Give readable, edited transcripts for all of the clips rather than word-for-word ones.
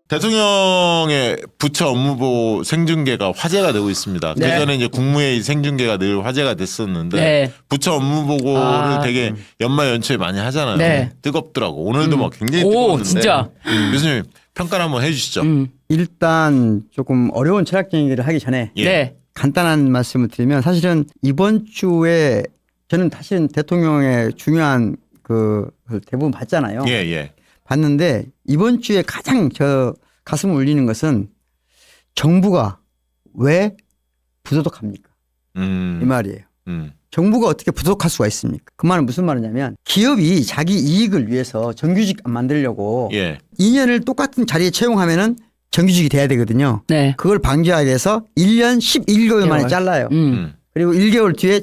대통령의 부처 업무보고 생중계가 화제가 되고 있습니다. 네. 그전에 이제 국무회의 생중계가 늘 화제가 됐었는데 네. 부처 업무보고를 되게 연말 연초에 많이 하잖아요. 네. 뜨겁더라고. 오늘도 막 굉장히 오, 뜨거웠는데. 진짜. 교수님 평가를 한번 해주시죠. 일단 조금 어려운 철학적 얘기를 하기 전에 예. 네. 간단한 말씀을 드리면 사실은 이번 주에 저는 사실은 대통령의 중요한 그 대부분 봤잖아요. 예, 예. 봤는데 이번 주에 가장 저 가슴을 울리는 것은 정부가 왜 부도덕합니까? 이 말이에요. 정부가 어떻게 부도덕할 수가 있습니까? 그 말은 무슨 말이냐면 기업이 자기 이익을 위해서 정규직 안 만들려고 예. 2년을 똑같은 자리에 채용하면은 정규직이 돼야 되거든요. 네. 그걸 방지하기 위해서 1년 11개월 만에 잘라요. 그리고 1개월 뒤에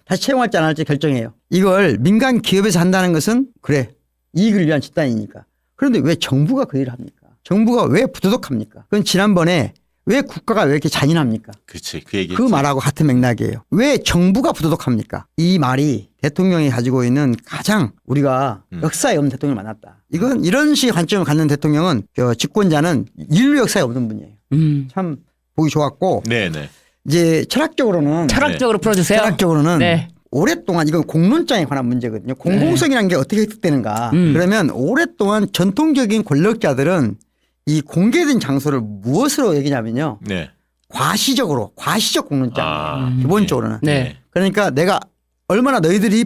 다시 채용할지 안 할지 결정해요. 이걸 민간 기업에서 한다는 것은 그래 이익을 위한 집단이니까. 그런데 왜 정부가 그 일을 합니까? 정부가 왜 부도덕합니까? 그건 지난번에 왜 국가가 왜 이렇게 잔인합니까? 그렇지. 그 얘기. 그 말하고 같은 맥락이에요. 왜 정부가 부도덕합니까? 이 말이 대통령이 가지고 있는 가장 우리가 역사에 없는 대통령을 만났다. 이건 이런 식의 관점을 갖는 대통령은 집권자는 인류 역사에 없는 분이에요. 참 보기 좋았고 네네. 이제 철학적으로는 풀어주세요. 철학적으로는 네. 오랫동안 이건 공론장에 관한 문제거든요. 공공성이라는 게 어떻게 획득되는가. 그러면 오랫동안 전통적인 권력자들은 이 공개된 장소를 무엇으로 얘기냐면요. 네. 과시적 공론장. 기본적으로는. 네. 그러니까 내가 얼마나 너희들이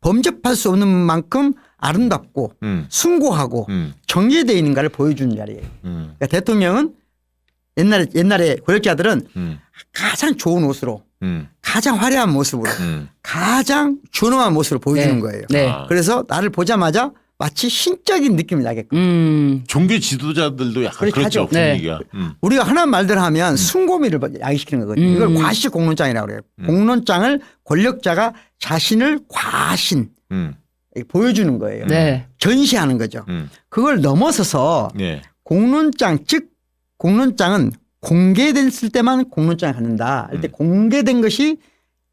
범접할 수 없는 만큼 아름답고 숭고하고 정제되어 있는가를 보여주는 자리예요. 그러니까 대통령은 옛날에 권력자들은 가장 좋은 옷으로 가장 화려한 모습으로 가장 존엄한 모습을 보여주는 네. 거예요. 네. 그래서 나를 보자마자 마치 신적인 느낌이 나게끔. 종교 지도자들도 약간 그렇게 그렇죠. 하죠. 분위기가. 우리가 하나는 말대로 하면 숭고미를 야기시키는 거거든요. 이걸 과시적 공론장이라고 그래요. 공론장을 권력자가 자신을 과신 보여주는 거예요. 네. 전시하는 거죠. 그걸 넘어서서 예. 공론장 즉 공론장은 공개됐을 때만 공론장을 갖는다. 할 때 공개된 것이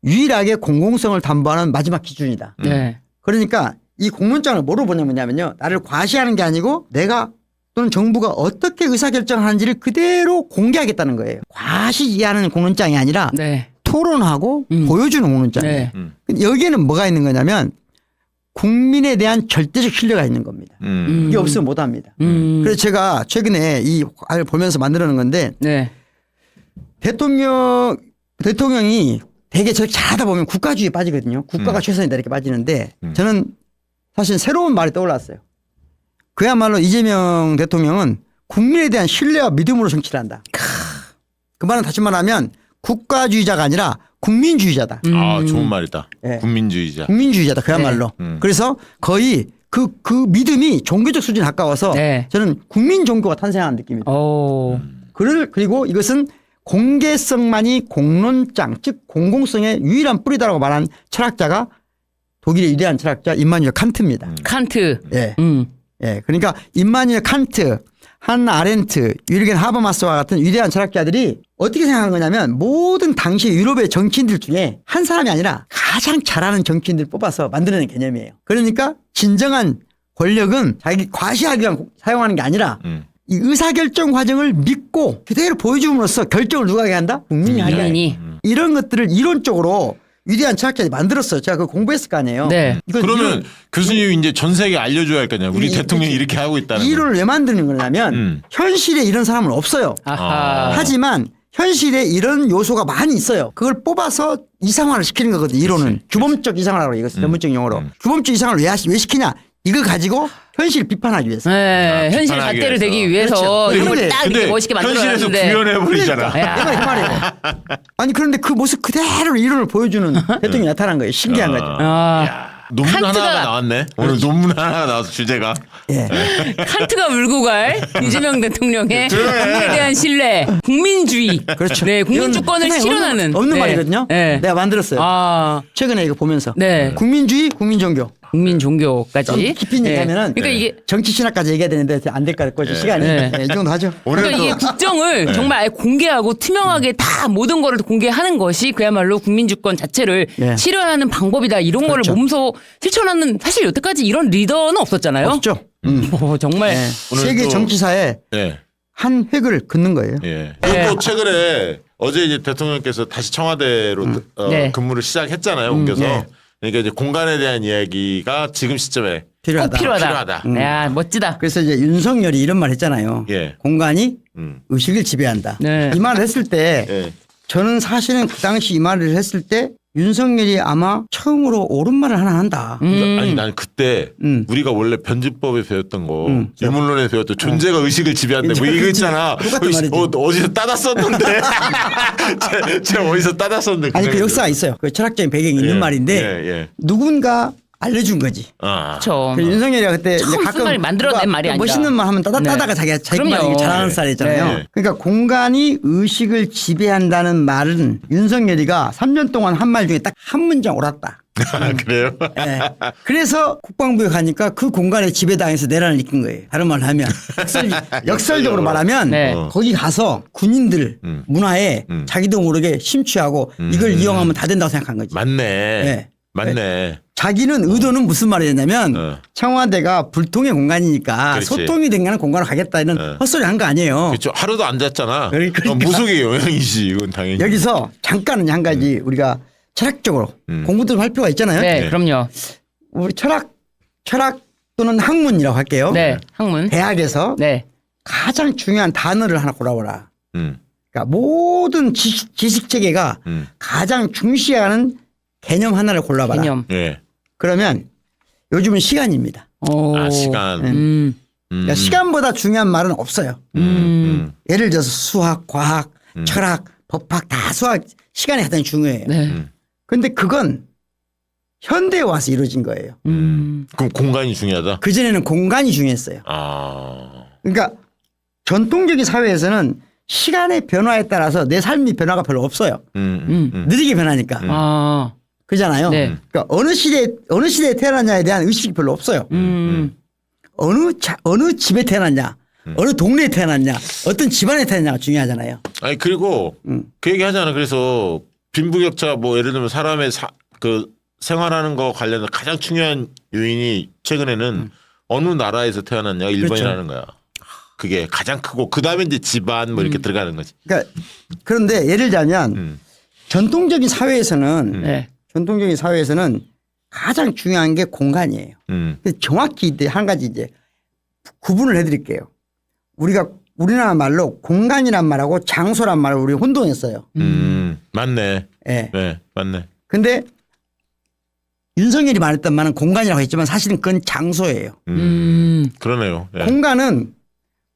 유일하게 공공성을 담보하는 마지막 기준이다. 네. 그러니까 이 공론장을 뭐로 보냐면요. 나를 과시하는 게 아니고 내가 또는 정부가 어떻게 의사결정을 하는지를 그대로 공개하겠다는 거예요. 과시하는 공론장이 아니라 네. 토론하고 보여주는 공론장이에요. 네. 여기에는 뭐가 있는 거냐면 국민에 대한 절대적 신뢰가 있는 겁니다. 이게 없으면 못합니다. 그래서 제가 최근에 이 화를 보면서 만들어낸 건데 네. 대통령이 되게 저렇게 잘하다 보면 국가주의에 빠지거든요. 국가가 최선이다 이렇게 빠지는데 저는 사실 새로운 말이 떠올랐어요. 그야말로 이재명 대통령은 국민에 대한 신뢰와 믿음으로 정치를 한다. 그 말은 다시 말하면 국가주의자가 아니라 국민주의자다. 아, 좋은 말이다. 네. 국민주의자. 국민주의자다. 그야말로. 그래서 거의 그 믿음이 종교적 수준에 가까워서 네. 저는 국민 종교가 탄생하는 느낌입니다. 오. 그리고 이것은 공개성만이 공론장 즉 공공성의 유일한 뿌리다라고 말한 철학자가 독일의 위대한 철학자 임마누엘 칸트입니다. 칸트. 예. 예. 그러니까 임마누엘 칸트, 한나 아렌트, 유르겐 하버마스와 같은 위대한 철학자들이 어떻게 생각한 거냐면 모든 당시 유럽의 정치인들 중에 한 사람이 아니라 가장 잘하는 정치인들 뽑아서 만들어낸 개념이에요. 그러니까 진정한 권력은 자기 과시하기 위한 사용하는 게 아니라 이 의사결정 과정을 믿고 그대로 보여줌으로써 결정을 누가 하게 한다? 국민이 하게 국민이. 한다. 이런 것들을 이론적으로 위대한 철학자들이 만들었어요. 제가 그거 공부했을 거 아니에요. 네. 그러면 교수님이 이제 전 세계에 알려줘야 할 거냐. 우리 대통령이 이렇게 하고 있다는 이 거. 이론을 왜 만드는 거냐면 현실에 이런 사람은 없어요. 아하. 하지만 현실에 이런 요소가 많이 있어요. 그걸 뽑아서 이상화를 시키는 거거든요. 이론은. 규범적 이상화라고 해요. 이것은 전문적 용어로. 규범적 이상화를 왜 시키냐. 이거 가지고 현실을 비판하기 위해서. 네. 현실 비판하기 잣대를 위해서. 대기 위해서 그렇죠. 이걸 근데- 딱 이렇게 멋있게 현실에서 만들어놨는데. 구현해버리잖아. 야. 그 말이에요. 아니 그런데 그 모습 그대로 이론을 보여주는 대통령이 나타난 거예요. 신기한 거죠. 아. 논문 칸트가- 하나가 나왔네. 오늘 논문 하나가 나와서 주제가. 예. 칸트가 물고 갈 이재명 대통령의 국민에 대한 신뢰, 국민주의. 그렇죠. 네, 국민 주권을 이건 실현하는. 없는 네. 말이거든요. 네. 내가 만들었어요. 아, 최근에 이거 보면서. 네. 국민주의, 국민종교. 국민 종교까지. 좀 깊이 얘기하면은 그러니까 이게 정치 신학까지 얘기해야 되는데 안 될 것 같고 시간이 네. 이 정도 하죠. 그러니까 이게 국정을 정말 아예 공개하고 투명하게 다 모든 거를 공개하는 것이 그야말로 국민주권 자체를 네. 실현하는 방법이다. 이런 거를 그렇죠. 몸소 실천하는 사실 여태까지 이런 리더는 없었잖아요. 없죠. 정말 네. 오늘 세계 또- 정치사에 네. 한 획을 긋는 거예요. 예. 네. 또 최근에 어제 이제 대통령께서 다시 청와대로 네. 근무를 시작했잖아요. 옮겨서. 네. 그러니까 이제 공간에 대한 이야기가 지금 시점에 필요하다. 꼭 필요하다. 야, 멋지다. 그래서 이제 윤석열이 이런 말 했잖아요. 예. 공간이 음. 의식을 지배한다. 네. 이 말을 했을 때 예. 저는 사실은 그 당시 이 말을 했을 때 윤석열이 아마 처음으로 옳은 말을 하나 한다. 아니 난 그때 음. 우리가 원래 변증법에 배웠던 거 인문론에 배웠던 존재가 의식을 지배한다 뭐 이거 있잖아. 똑같은 말이지. 어디서 따다 썼는데 제가 어디서 따다 썼는데 아니 그 그냥 역사가 있어요. 그 철학적인 배경이 있는 예, 말인데 예, 예. 누군가 알려준 거지. 아. 그렇죠. 그 윤석열이가 그때 이제 처음 가끔 순간에 만들어낸 누가 말이 아니라. 멋있는 말 하면 따다가 네. 자기만 그럼요. 잘하는 네. 스타일이잖아요. 네. 그러니까 공간이 의식을 지배한다는 말은 윤석열이가 3년 동안 한 말 중에 딱 한 문장 옳았다. 그래요? 예. 그래서 국방부에 가니까 그 공간에 지배당해서 내란을 일으킨 거예요. 다른 말로 하면 역설적으로 말하면 네. 거기 가서 군인들 문화에 자기도 모르게 심취하고 이걸 이용하면 다 된다고 생각한 거지. 맞네. 네. 맞네. 자기는 의도는 무슨 말이었냐면 어. 청와대가 불통의 공간이니까 그렇지. 소통이 되는 공간으로 가겠다는 헛소리 한 거 아니에요. 그렇죠. 하루도 안 잤잖아. 그러니까. 무속의 영향이지 이건 당연히. 여기서 잠깐은 한 가지 우리가 철학적으로 공부도 할 필요가 있잖아요. 네, 네. 그럼요. 우리 철학 또는 학문이라고 할게요. 네, 학문. 대학에서 네. 가장 중요한 단어를 하나 골라보라. 음. 그러니까 모든 지식 체계가 가장 중시하는 개념 하나를 골라봐라. 개념. 예. 그러면 요즘은 시간입니다. 오. 아 시간. 그러니까 시간보다 중요한 말은 없어요. 예를 들어서 수학, 과학, 철학, 법학 다 수학 시간이 가장 중요해요. 네. 그런데 그건 현대에 와서 이루어진 거예요. 그럼 공간이 중요하다. 그전에는 공간이 중요했어요. 아. 그러니까 전통적인 사회에서는 시간의 변화에 따라서 내 삶의 변화가 별로 없어요. 느리게 변하니까. 아. 그잖아요. 네. 그러니까 어느 시대에 태어났냐에 대한 의식이 별로 없어요. 어느 집에 태어났냐, 어느 동네에 태어났냐, 어떤 집안에 태어났냐가 중요하잖아요. 아니 그리고 그 얘기 하잖아. 그래서 빈부격차 뭐 예를 들면 사람의 그 생활하는 거 관련해서 가장 중요한 요인이 최근에는 어느 나라에서 태어났냐가 1번이라는 거야. 그게 가장 크고 그 다음에 이제 집안 뭐 이렇게 들어가는 거지. 그러니까 그런데 예를 들자면 전통적인 사회에서는 전통적인 사회에서는 가장 중요한 게 공간이에요. 정확히 한 가지 이제 구분을 해드릴게요. 우리나라 말로 공간이란 말하고 장소란 말을 우리 혼동했어요. 맞네. 예. 네, 맞네. 근데 윤석열이 말했던 말은 공간이라고 했지만 사실은 그건 장소예요. 그러네요. 예.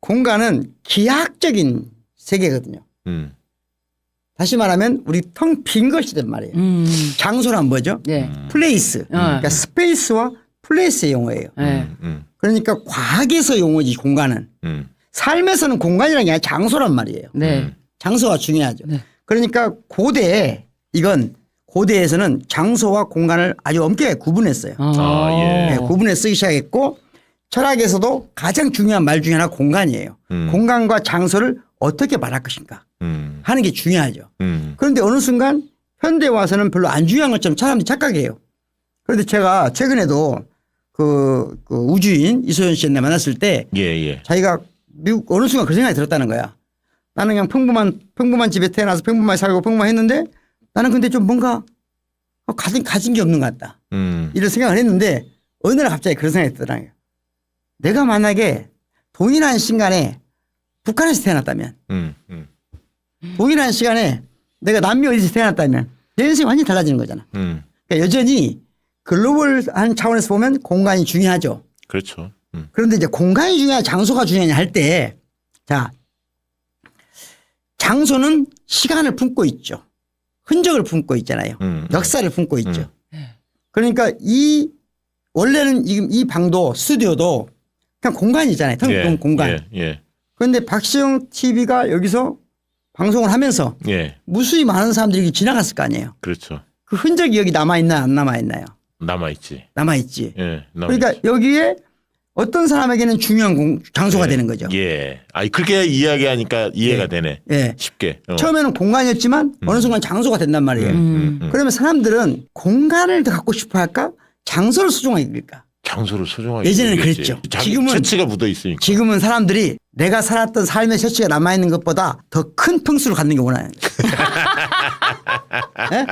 공간은 기하학적인 세계거든요. 다시 말하면 우리 텅 빈 것이란 말이에요. 장소란 뭐죠? 네. 플레이스. 그러니까 스페이스와 플레이스의 용어예요. 네. 그러니까 과학에서 용어지 공간은. 삶에서는 공간이라는 게 아니라 장소란 말이에요. 네. 장소가 중요하죠. 네. 그러니까 고대에서는 장소와 공간을 아주 엄격하게 구분했어요. 아, 예. 네, 구분해 쓰기 시작했고 철학에서도 가장 중요한 말 중에 하나 공간이에요. 공간과 장소를 어떻게 말할 것인가 하는 게 중요하죠. 그런데 어느 순간 현대에 와서는 별로 안 중요한 것처럼 사람들이 착각해요. 그런데 제가 최근에도 그 우주인 이소연 씨를 만났을 때 예. 자기가 미국 어느 순간 그 생각이 들었다는 거야. 나는 그냥 평범한 집에 태어나서 평범하게 살고 평범했는데 나는 근데 좀 뭔가 가진 게 없는 것 같다. 이런 생각을 했는데 어느 날 갑자기 그런 생각이 들더라고요. 내가 만약에 동일한 시간에 북한에서 태어났다면 동일한 시간에 내가 남미 어디서 태어났다면 내 인생이 완전히 달라지는 거잖아. 그러니까 여전히 글로벌한 차원에서 보면 공간이 중요하죠. 그렇죠. 그런데 이제 공간이 중요하냐 장소가 중요하냐 할 때 자, 장소는 시간을 품고 있죠. 흔적을 품고 있잖아요. 역사를 품고 있죠. 그러니까 원래는 지금 이 방도 스튜디오도 그냥 공간이잖아요. 텅 빈 공간. 예. 그런데 박시영 TV가 여기서 방송을 하면서 예. 무수히 많은 사람들이 지나갔을 거 아니에요. 그렇죠. 그 흔적이 여기 남아있나요? 안 남아있나요? 남아있지. 남아있지. 예. 그러니까 여기에 어떤 사람에게는 중요한 장소가 되는 거죠. 예. 그렇게 이야기하니까 이해가 되네. 예. 쉽게. 처음에는 공간이었지만 어느 순간 장소가 된단 말이에요. 그러면 사람들은 공간을 더 갖고 싶어 할까? 장소를 소중하게 여길까? 장소를 소중하게. 예전에는 여기겠지. 그랬죠. 자기 채취가 묻어 있으니까. 지금은 사람들이 내가 살았던 삶의 셔츠가 남아있는 것보다 더 큰 평수를 갖는 게 원하는 거예요. 네?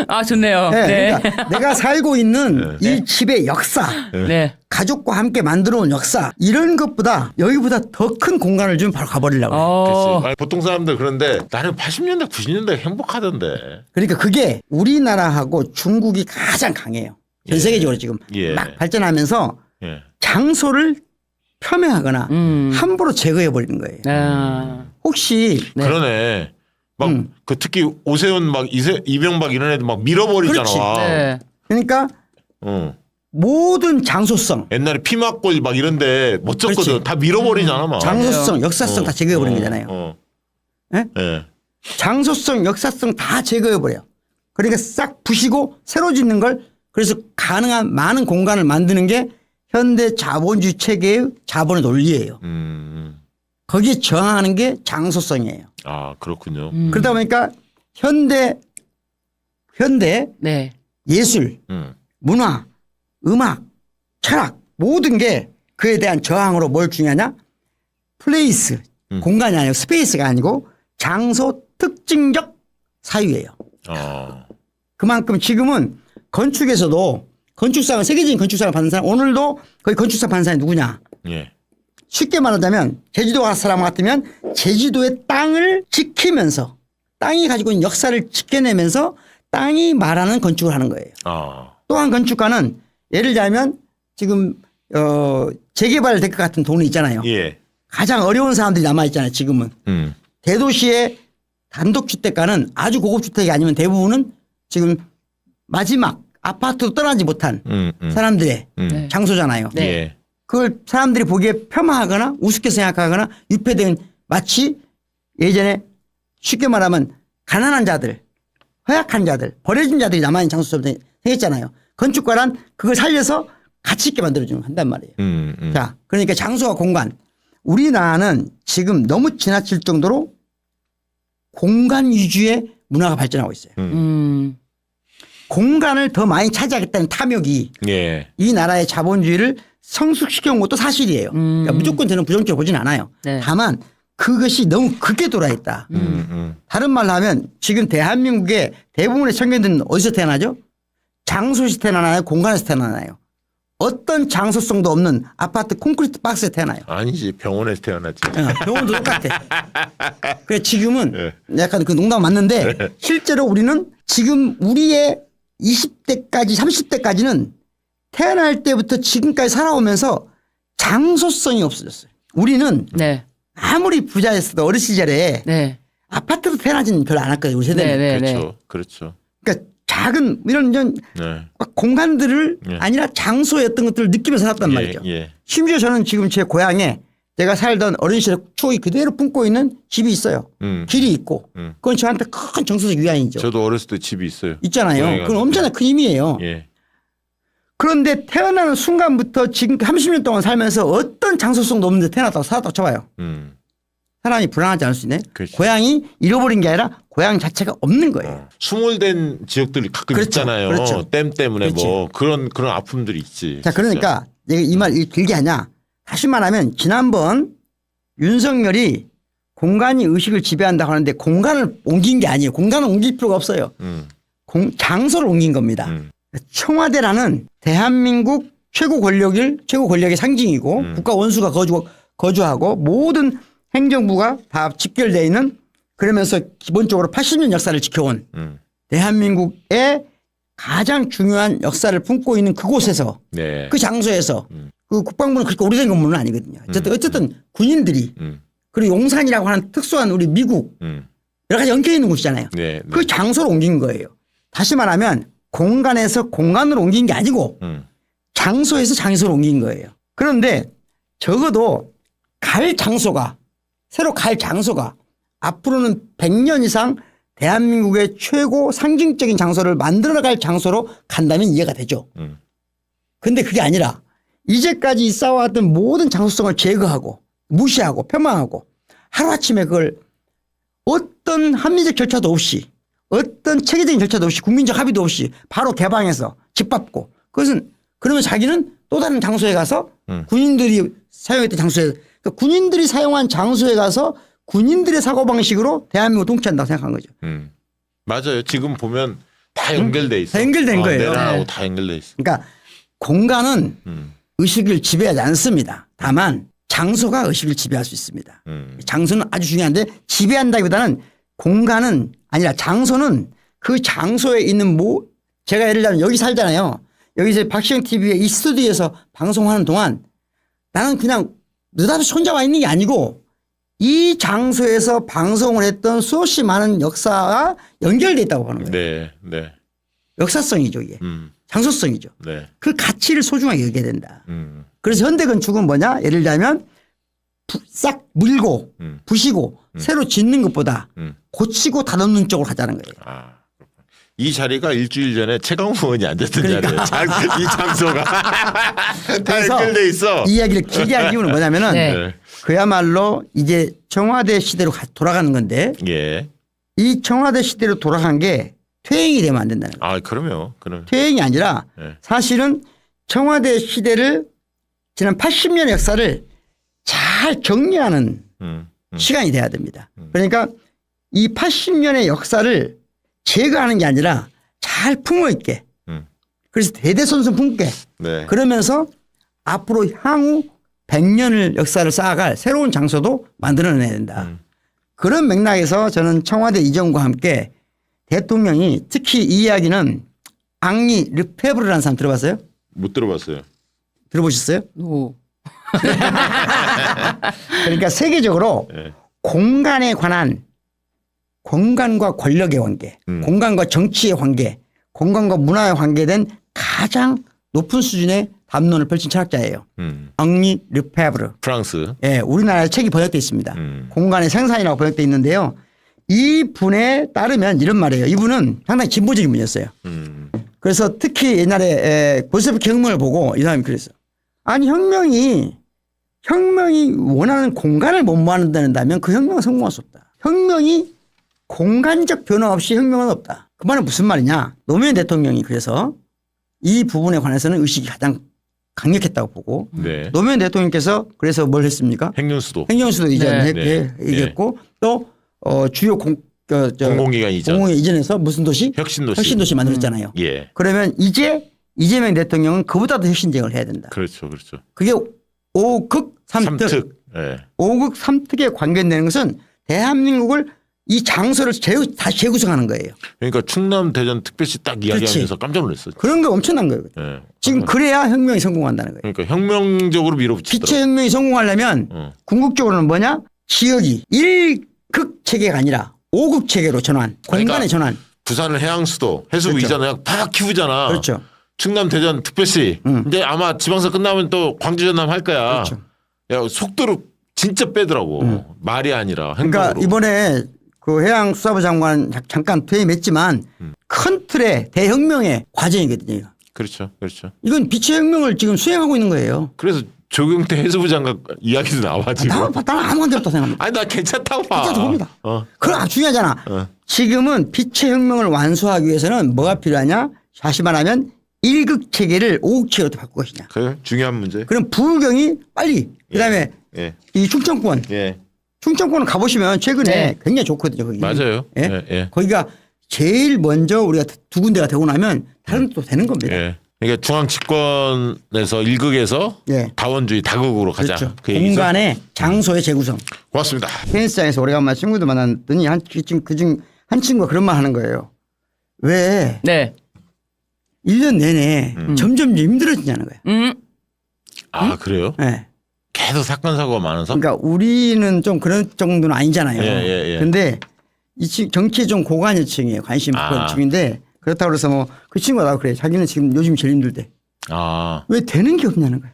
아, 좋네요. 네, 네. 그러니까 내가 살고 있는 이 집의 역사, 네. 가족과 함께 만들어 온 역사 이런 것보다 여기보다 더 큰 공간을 좀 바로 가버리려고 해요. 그치. 아니, 보통 사람들 그런데 나는 80년대 90년대 행복하던데. 그러니까 그게 우리나라하고 중국이 가장 강해요. 전 세계적으로 지금 예. 막 발전하면서 예. 장소를 폄훼하거나 함부로 제거해 버리는 거예요. 아. 혹시 네. 그러네. 막 그 특히 오세훈 막 이명박 이런 애들 막 밀어버리잖아. 그렇지. 네. 그러니까 어. 모든 장소성, 옛날에 피막골 막 이런데 멋졌거든. 그렇지. 다 밀어버리잖아 막. 장소성, 역사성 다 제거해 버리는 거잖아요. 예? 예. 장소성, 역사성 다 제거해 버려요. 그러니까 싹 부시고 새로 짓는 걸 그래서 가능한 많은 공간을 만드는 게 현대 자본주의 체계의 자본의 논리예요. 거기에 저항하는 게 장소성이에요. 아 그렇군요. 그러다 보니까 현대 네. 예술, 문화, 음악, 철학 모든 게 그에 대한 저항으로 뭘 중요하냐? 플레이스, 공간이 아니고 스페이스가 아니고 장소 특징적 사유예요. 그만큼 지금은 건축에서도 건축상을 세계적인 건축상을 받는 사람 오늘도 거의 건축상 받는 사람이 누구냐? 예. 쉽게 말하자면 제주도 갈 사람 같으면 제주도의 땅을 지키면서 땅이 가지고 있는 역사를 지켜내면서 땅이 말하는 건축을 하는 거예요. 또한 건축가는 예를 들자면 지금 재개발될 것 같은 동네 있잖아요. 예. 가장 어려운 사람들이 남아있잖아요. 지금은. 대도시의 단독주택가는 아주 고급주택이 아니면 대부분은 지금 마지막 아파트도 떠나지 못한 사람들의 네. 장소잖아요. 네. 예. 그걸 사람들이 보기에 폄하하거나 우습게 생각하거나 유폐된 마치 예전에 쉽게 말하면 가난한 자들, 허약한 자들, 버려진 자들이 남아있는 장소처럼 생겼잖아요. 건축가란 그걸 살려서 가치 있게 만들어주는 한단 말이에요. 자, 그러니까 장소와 공간. 우리나라는 지금 너무 지나칠 정도로 공간 위주의 문화가 발전하고 있어요. 공간을 더 많이 차지하겠다는 탐욕이 예. 이 나라의 자본주의를 성숙시켜온 것도 사실이에요. 그러니까 무조건 저는 부정적으로 보진 않아요. 네. 다만 그것이 너무 극에 돌아있다. 다른 말로 하면 지금 대한민국의 대부분의 청년들은 어디서 태어나죠? 장소에서 태어나나요? 공간에서 태어나나요? 어떤 장소성도 없는 아파트 콘크리트 박스에 태어나요. 아니지 병원에서 태어났지. 병원도 똑같아. 그래 지금은 네. 약간 그 농담 맞는데 실제로 우리는 지금 우리의 20대까지 30대까지는 태어날 때부터 지금까지 살아오면서 장소성이 없어졌어요. 우리는 네. 아무리 부자였어도 어린 시절에 네. 아파트로 태어나지는 별로 않았거든요. 우리 세대는. 네. 네. 그렇죠. 그렇죠. 그러니까 작은 이런 네. 공간들을 네. 아니라 장소의 어떤 것들을 느끼면서 살았단 예, 말이죠. 예. 심지어 저는 지금 제 고향에 제가 살던 어린 시절 추억이 그대로 품고 있는 집이 있어요. 길이 있고 그건 저한테 큰 정서적 위안이죠. 저도 어렸을 때 집이 있어요. 있잖아요. 그건 엄청난 큰 힘이에요. 예. 그런데 태어나는 순간부터 지금 30년 동안 살면서 어떤 장소성도 없는데 태어났다고 살았다고 쳐봐요. 사람이 불안하지 않을 수 있네. 그렇죠. 고향이 잃어버린 게 아니라 고향 자체가 없는 거예요. 수몰된 지역들이 가끔 그렇죠. 있잖아요. 그렇죠. 댐 때문에 그렇지. 뭐 그런 아픔들이 있지. 자, 그러니까 내가 이 말 길게 하냐. 다시 말하면 지난번 윤석열이 공간이 의식을 지배한다고 하는데 공간을 옮긴 게 아니에요. 공간을 옮길 필요가 없어요. 장소를 옮긴 겁니다. 청와대라는 대한민국 최고 권력의 상징이고 국가 원수가 거주하고 모든 행정부가 다 집결되어 있는 그러면서 기본적으로 80년 역사를 지켜온 대한민국의 가장 중요한 역사를 품고 있는 그곳에서 네. 그 장소에서 그 국방부는 그렇게 오래된 건물은 아니거든요. 어쨌든 군인들이 그리고 용산이라고 하는 특수한 우리 미국 여러 가지 엉켜 있는 곳이잖아요. 네. 네. 그 장소로 옮긴 거예요. 다시 말하면 공간에서 공간으로 옮긴 게 아니고 장소에서 장소로 옮긴 거예요. 그런데 적어도 새로 갈 장소가 앞으로는 100년 이상 대한민국의 최고 상징적인 장소를 만들어갈 장소로 간다면 이해가 되죠. 그런데 그게 아니라 이제까지 쌓아왔던 모든 장소성을 제거하고 무시하고 폄하하고 하루아침에 그걸 어떤 합리적 절차도 없이 어떤 체계적인 절차도 없이 국민적 합의도 없이 바로 개방해서 짓밟고 그것은 그러면 자기는 또 다른 장소에 가서 군인들이 사용했던 장소에 그러니까 군인들이 사용한 장소에 가서 군인들의 사고방식으로 대한민국을 통치한다고 생각한 거죠. 맞아요. 지금 보면 다 연결돼 있어. 다 연결된 거예요. 내랑하고 네. 다 연결돼 있어. 그러니까 공간은 의식을 지배하지 않습니다. 다만 장소가 의식을 지배할 수 있습니다. 장소는 아주 중요한데 지배한다기보다는 공간은 아니라 장소는 그 장소에 있는 제가 예를 들면 여기 살잖아요. 여기서 박시영 TV의 이 스튜디오에서 방송하는 동안 나는 그냥 느닷없이 혼자 와 있는 게 아니고 이 장소에서 방송을 했던 수없이 많은 역사가 연결돼 있다고 하는 거예요. 네, 네, 역사성이죠 이게. 장소성이죠. 네. 그 가치를 소중하게 여겨야 된다. 그래서 현대건축은 뭐냐? 예를 들면 싹 물고 부시고 새로 짓는 것보다 고치고 다듬는 쪽으로 하자는 거예요. 아, 그렇구나. 이 자리가 일주일 전에 최강욱 의원이 앉았던 그러니까. 자리예요. 이 장소가 다 그래서 연결돼 있어. 이 이야기를 길게 한 이유는 뭐냐면은 네. 그야말로 이제 청와대 시대로 돌아가는 건데 예. 이 청와대 시대로 돌아간 게 퇴행이 되면 안 된다는 거예요. 아, 그럼요. 그럼. 퇴행이 아니라 네. 사실은 청와대 시대를 지난 80년의 역사를 잘 정리하는 시간이 돼야 됩니다. 그러니까 이 80년의 역사를 제거하는 게 아니라 잘 품어 있게 그래서 대대손손 품게 네. 그러면서 앞으로 향후 100년을 역사를 쌓아갈 새로운 장소도 만들어내야 된다. 그런 맥락에서 저는 청와대 이전과 함께 대통령이 특히 이 이야기는 앙리 르페브르라는 사람 들어봤어요? 못 들어봤어요. 들어보셨어요? 오. 그러니까 세계적으로 네. 공간에 관한 공간과 권력의 관계, 공간과 정치의 관계, 공간과 문화의 관계된 가장 높은 수준의 담론을 펼친 철학자예요. 앙리 르페브르. 프랑스. 예, 우리나라에 책이 번역되어 있습니다. 공간의 생산이라고 번역되어 있는데요. 이 분에 따르면 이런 말이에요. 이분은 상당히 진보적인 분이었어요. 그래서 특히 옛날에 볼셰비키 혁명을 보고 이 사람이 그랬어요. 아니 혁명이 원하는 공간을 못 만든다면 그 혁명은 성공할 수 없다. 혁명이 공간적 변화 없이 혁명은 없다. 그 말은 무슨 말이냐. 노무현 대통령이 그래서 이 부분에 관해서는 의식이 가장 강력했다고 보고 네. 노무현 대통령께서 그래서 뭘 했습니까? 행정수도. 행정수도 네. 이전했고 또 주요 공공기관 이전. 공공기관 이전해서 무슨 도시? 혁신도시. 혁신도시 만들었잖아요. 예. 그러면 이제 이재명 대통령은 그보다도 혁신쟁을 해야 된다. 그렇죠. 그렇죠. 그게 5극 3특. 3특. 예. 5극 3특에 관계되는 것은 대한민국을 이 장소를 다시 재구성하는 거예요. 그러니까 충남 대전 특별시 딱 이야기하면서 그렇지. 깜짝 놀랐어요. 그런 거 엄청난 거예요. 예. 지금 그래야 혁명이 성공한다는 거예요. 그러니까 혁명적으로 밀어붙이더라고요. 빛의 혁명이 성공하려면 궁극적으로는 뭐냐? 지역이 1극 체계가 아니라 5극 체계로 전환. 공간의 그러니까 전환. 부산을 해양수도 해수부 그렇죠. 이전을 팍 키우잖아. 그렇죠. 충남 대전 특별시. 이제 아마 지방선 끝나면 또 광주 전남 할 거야. 그렇죠. 야, 속도를 진짜 빼더라고. 말이 아니라 그러니까 행동으로. 이번에 그 해양수사부 장관 잠깐 퇴임했지만 큰 틀의 대혁명의 과정이거든요. 그렇죠. 그렇죠. 이건 빛의 혁명을 지금 수행하고 있는 거예요. 그래서 조경태 해수부 장관 이야기도 나와 지금. 나는 아무 안 들었다 생각합니다. 아니 나 괜찮다고 봐. 괜찮다 봅니다. 어. 그럼 아주 중요하잖아. 지금은 빛의 혁명을 완수하기 위해서는 뭐가 필요하냐? 다시 말하면 1극 체계를 5극 체계로 바꿀 것이냐. 그래 중요한 문제. 그럼 부경이 빨리 그다음에 예. 이 충청권. 예. 충청권을 가보시면 최근에 네. 굉장히 좋거든요. 거기. 맞아요. 예? 예, 예. 거기가 제일 먼저 우리가 두 군데가 되고 나면 다른 데도 되는 겁니다. 예. 그러니까 중앙 집권에서 1극에서 예. 다원주의 다극으로 가자. 그렇죠. 그 얘기죠. 공간의 장소의 재구성. 고맙습니다. 테니스장에서 오래간만에 친구들 만났더니 그중 한 친구가 그런 말 하는 거예요. 왜 네. 1년 내내 점점 힘들어지냐는 거예요. 아 그래요? 네. 계속 사건 사고가 많아서. 그러니까 우리는 좀 그런 정도는 아니잖아요. 예. 근데 이 정치에 좀 고관여층이에요. 관심 고관여층인데 그렇다고 그래서 뭐 그 친구가 나도 그래. 자기는 지금 요즘 제일 힘들대. 아. 왜 되는 게 없냐는 거야.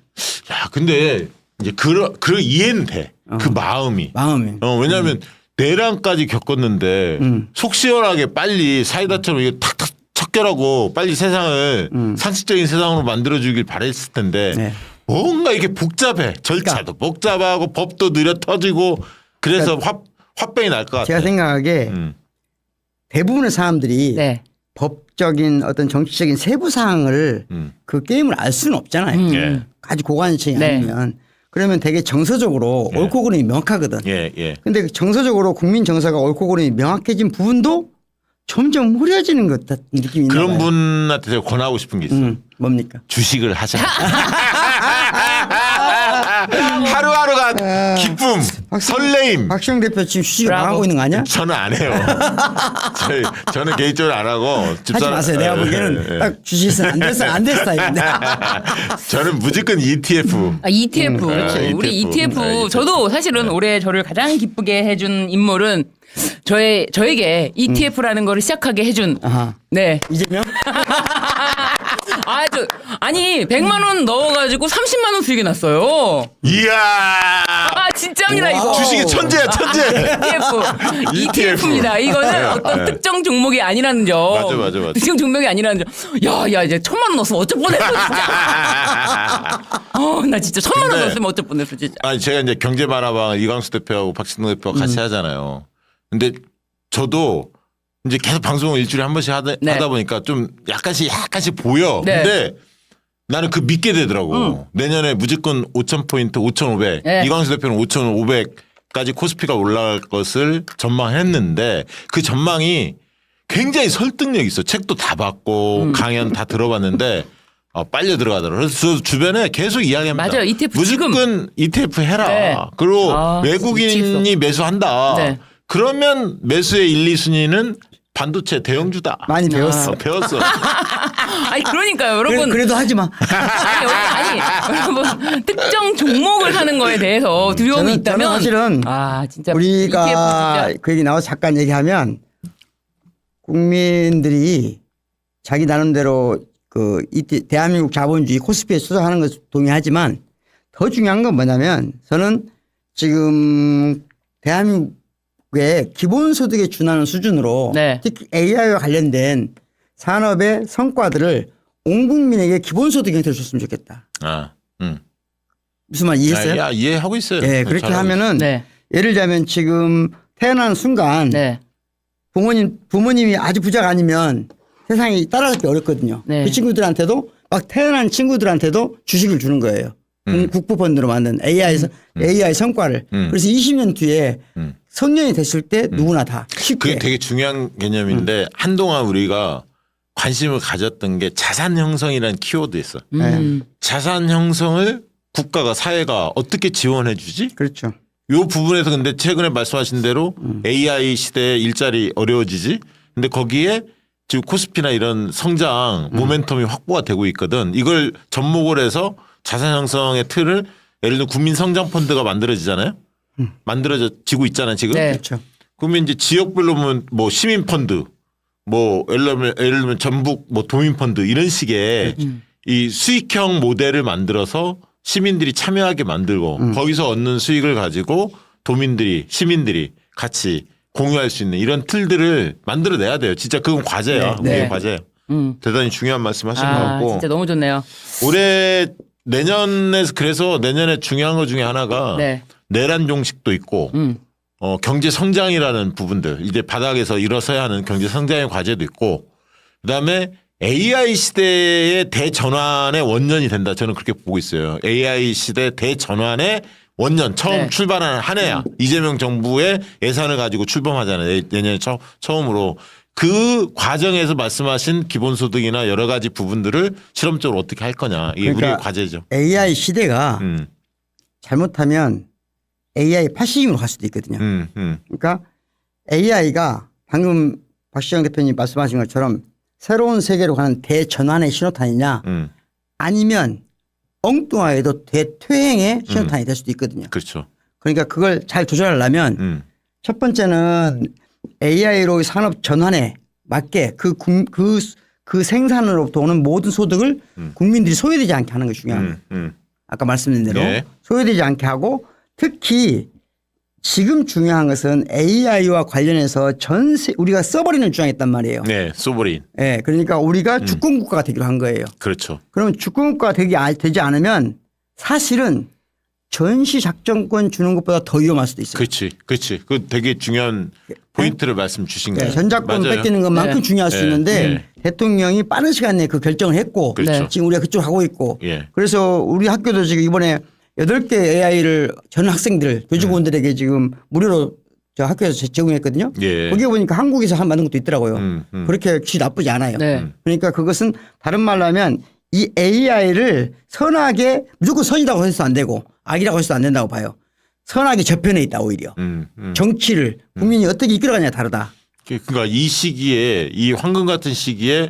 야 근데 이제 그 이해는 돼. 그 마음이. 마음이. 왜냐하면 내란까지 겪었는데 속 시원하게 빨리 사이다처럼 이게 탁탁 척결하고 빨리 세상을 상식적인 세상으로 만들어주길 바랬을 텐데 네. 뭔가 이게 복잡해. 절차도 복잡하고 법도 느려 터지고 그래서 화병이 날 것 같아. 제가 생각하기에 대부분의 사람들이 네. 법적인 어떤 정치적인 세부 사항을 그 게임을 알 수는 없잖아요. 예. 아주 고관여층이 네. 아니면. 그러면 되게 정서적으로 예. 옳고 그름이 명확하거든. 예, 예. 근데 정서적으로 국민 정서가 옳고 그름이 명확해진 부분도 점점 흐려지는 것 같은 느낌이 있나 그런 봐요. 분한테 제가 권하고 싶은 게 있어요. 뭡니까? 주식을 하자. 하루하루가 기쁨, 설레임. 박시영 대표 지금 주식을 브라보. 망하고 있는 거 아니야? 저는 안 해요. 저는 개인적으로 안 하고 하지 마세요. 내가 보기에는 예, 예. 딱 주식은 안 될 스타일인데. 저는 무조건 ETF. 아, ETF. 그렇죠. ETF. 우리 ETF. ETF. 저도 사실은 올해 저를 가장 기쁘게 해준 인물은 저에게 ETF라는 거를 시작하게 해준. 아하. 네. 이재명? 아니, 100만 원 넣어가지고 30만 원 수익이 났어요. 이야. 아, 진짜입니다, 이거. 주식의 천재야, 천재. ETF. ETF입니다. 이거는 네, 어떤 네. 특정 종목이 아니라는 점. 맞아. 특정 종목이 아니라는 점. 야, 이제 1,000만 원 넣었으면 어쩔 뻔했어, 진짜. 나 진짜 1,000만 원 근데- 넣었으면 어쩔 뻔했어, 진짜. 아니 제가 이제 경제만화방 이광수 대표하고 박진동 대표가 같이 하잖아요. 근데 저도 이제 계속 방송을 일주일에 한 번씩 네. 하다 보니까 좀 약간씩 보여. 네. 근데 나는 그 믿게 되더라고. 내년에 무조건 5,000포인트, 5,500. 네. 이광수 대표는 5,500까지 코스피가 올라갈 것을 전망했는데 그 전망이 굉장히 설득력 있어. 책도 다 봤고 강연 다 들어봤는데 빨려 들어가더라고요. 그래서 저 주변에 계속 이야기합니다. 맞아요. ETF 무조건 ETF 해라. 네. 그리고 아, 외국인이 미치겠어. 매수한다. 네. 그러면 매수의 1, 2순위는 반도체 대형주다. 많이 배웠어. 배웠어. 아니, 그러니까요, 여러분. 그래도 하지 마. 아니, 여러분. 특정 종목을 하는 거에 대해서 두려움이 저는 있다면. 사실은 아, 진짜. 우리가 ETF 진짜. 그 얘기 나와서 잠깐 얘기하면 국민들이 자기 나름대로 대한민국 자본주의 코스피에 투자하는 것을 동의하지만 더 중요한 건 뭐냐면 저는 지금 대한민국의 기본소득에 준하는 수준으로 네. 특히 AI와 관련된 산업의 성과들을 온 국민에게 기본소득 형태로 줬으면 좋겠다. 아, 무슨 말 이해했어요? 야, 이해하고 있어요. 예, 그렇게 잘하고 하면은 네. 예를 들자면 지금 태어난 순간 네. 부모님이 아주 부자가 아니면 세상이 따라잡기 어렵거든요. 네. 그 친구들한테도 막 태어난 친구들한테도 주식을 주는 거예요. 국부펀드로 만든 AI 성과를. 그래서 20년 뒤에 성년이 됐을 때 누구나 다 쉽게. 그게 되게 중요한 개념인데 한동안 우리가 관심을 가졌던 게 자산 형성이라는 키워드였어. 자산 형성을 국가가 사회가 어떻게 지원해 주지? 그렇죠. 요 부분에서 근데 최근에 말씀하신 대로 AI 시대에 일자리 어려워지지. 근데 거기에 지금 코스피나 이런 성장 모멘텀이 확보가 되고 있거든. 이걸 접목을 해서 자산 형성의 틀을 예를 들어 국민 성장 펀드가 만들어지잖아요. 만들어지고 있잖아요, 지금. 네. 그렇죠. 그러면 이제 지역별로 보면 뭐 시민 펀드 뭐 예를 들면 전북 뭐 도민 펀드 이런 식의 이 수익형 모델을 만들어서 시민들이 참여하게 만들고 거기서 얻는 수익을 가지고 도민들이 시민들이 같이 공유할 수 있는 이런 틀들을 만들어내야 돼요. 진짜 그건 과제야. 네. 우리의 네. 과제. 대단히 중요한 말씀하신 것 같고 진짜 너무 좋네요. 올해 내년에 그래서 내년에 중요한 것 중에 하나가 네. 내란 종식도 있고 경제 성장이라는 부분들 이제 바닥에서 일어서야 하는 경제 성장의 과제도 있고 그다음에 AI 시대의 대전환의 원년이 된다. 저는 그렇게 보고 있어요. AI 시대 대전환의 원년 처음 네. 출발하는 한 해야. 이재명 정부의 예산을 가지고 출범하잖아요. 내년에 처음으로. 그 과정에서 말씀하신 기본소득이나 여러 가지 부분들을 실험적으로 어떻게 할 거냐. 이게 그러니까 우리의 과제죠. AI 시대가 잘못하면 AI 파시즘으로 갈 수도 있거든요. 그러니까 AI가 방금 박시영 대표님 말씀하신 것처럼 새로운 세계로 가는 대전환의 신호탄이냐 아니면 엉뚱하게도 대퇴행의 신호탄이 될 수도 있거든요. 그렇죠. 그러니까 그걸 잘 조절하려면 첫 번째는 AI로 산업 전환에 맞게 그 생산으로부터 오는 모든 소득을 국민들이 소외되지 않게 하는 것이 중요합니다. 아까 말씀드린 대로 예. 소외되지 않게 하고 특히 지금 중요한 것은 AI와 관련해서 전세 우리가 써버리는 주장이 있단 말이에요. 네, 소버린. 예, 그러니까 우리가 주권 국가가 되기로 한 거예요. 그렇죠. 그러면 주권 국가가 되지 않으면 사실은 전시 작전권 주는 것보다 더 위험할 수도 있어요. 그렇지. 그 되게 중요한 포인트를 말씀 주신 거예요. 전작권 맞아요. 뺏기는 것만큼 네. 중요할 수 네. 있는데 네. 대통령이 빠른 시간 내에 그 결정을 했고 그렇죠. 지금 우리가 그쪽 가고 있고 예. 그래서 우리 학교도 지금 이번에 8개 AI를 전 학생들 교직원들에게 지금 무료로 저 학교에서 제공했거든요. 예. 거기에 보니까 한국에서 만든 것도 있더라고요. 그렇게 취 나쁘지 않아요. 네. 그러니까 그것은 다른 말로 하면 이 AI를 선하게 무조건 선이라고 해서 안 되고 악이라고 해서 안 된다고 봐요. 선하게 저편에 있다 오히려. 정치를 국민이 어떻게 이끌어가냐에 다르다. 그러니까 이 시기에 이 황금 같은 시기에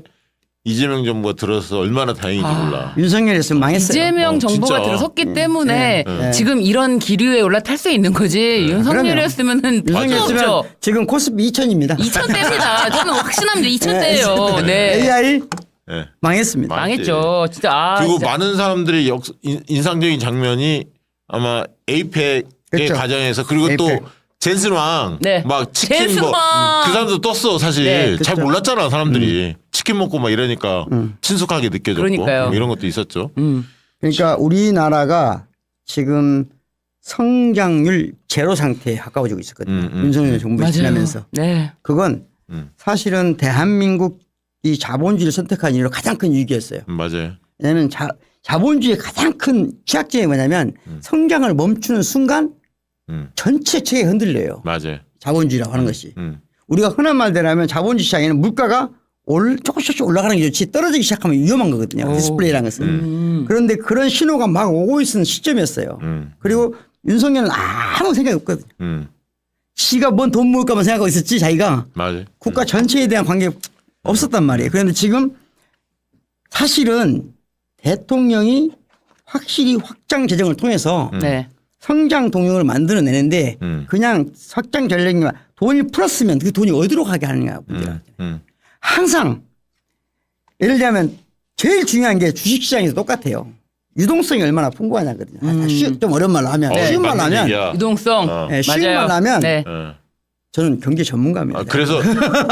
이재명 정부가 들어서 얼마나 다행인지 몰라. 윤석열이었으면 망했어요. 이재명 정부가 진짜. 들어섰기 때문에 네. 지금 이런 기류에 올라탈 수 있는 거지. 윤석열이었으면은 윤석열이었으면 없죠. 지금 코스피 2000입니다. 2000대입니다. 저는 확신합니다. 2000대예요. 네. AI 네. 망했습니다. 망했죠. 진짜 그리고 진짜. 많은 사람들이 인상적인 장면이 아마 에이펙의 그렇죠. 과정에서 그리고 또 에이펙. 젠슨 왕, 네. 막 치킨 젠슨 뭐, 왕. 그 사람도 떴어, 사실. 네, 잘 그렇죠. 몰랐잖아, 사람들이. 치킨 먹고 막 이러니까 친숙하게 느껴졌고. 그러니까요. 뭐 이런 것도 있었죠. 그러니까 우리나라가 지금 성장률 제로 상태에 가까워지고 있었거든요. 윤석열 정부가 맞아요. 지나면서. 네. 그건 사실은 대한민국이 자본주의를 선택한 이유로 가장 큰 위기였어요. 맞아요. 왜냐하면 자본주의의 가장 큰 취약점이 뭐냐면 성장을 멈추는 순간 전체 체계가 흔들려요. 맞아요. 자본주의라고 하는 것이. 우리가 흔한 말대로 하면 자본주의 시장에는 물가가 조금씩 올라가는 게 좋지 떨어지기 시작하면 위험한 거거든요. 디스플레이라는 것은. 그런데 그런 신호가 막 오고 있는 시점이었어요. 그리고 윤석열은 아무 생각이 없거든요. 지가 뭔 돈 모을까만 생각하고 있었지 자기가 맞아요. 국가 전체에 대한 관계 없었단 말이에요. 그런데 지금 사실은 대통령이 확실히 확장 재정을 통해서 네. 성장 동력을 만들어내는데 그냥 확장 전략이면 돈이 풀었으면 그 돈이 어디로 가게 하느냐 문제가. 항상 예를 들면 제일 중요한 게 주식시장에서 똑같아요. 유동성이 얼마나 풍부하냐거든요. 좀 어려운 말로 하면 쉬운 말로 하면 얘기야. 유동성. 네, 쉬운 맞아요. 말로 하면 네. 어. 저는 경제 전문가입니다. 아,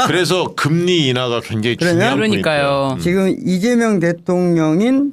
그래서 금리 인하가 굉장히 중요한 그러니까요. 포인트예요. 지금 이재명 대통령인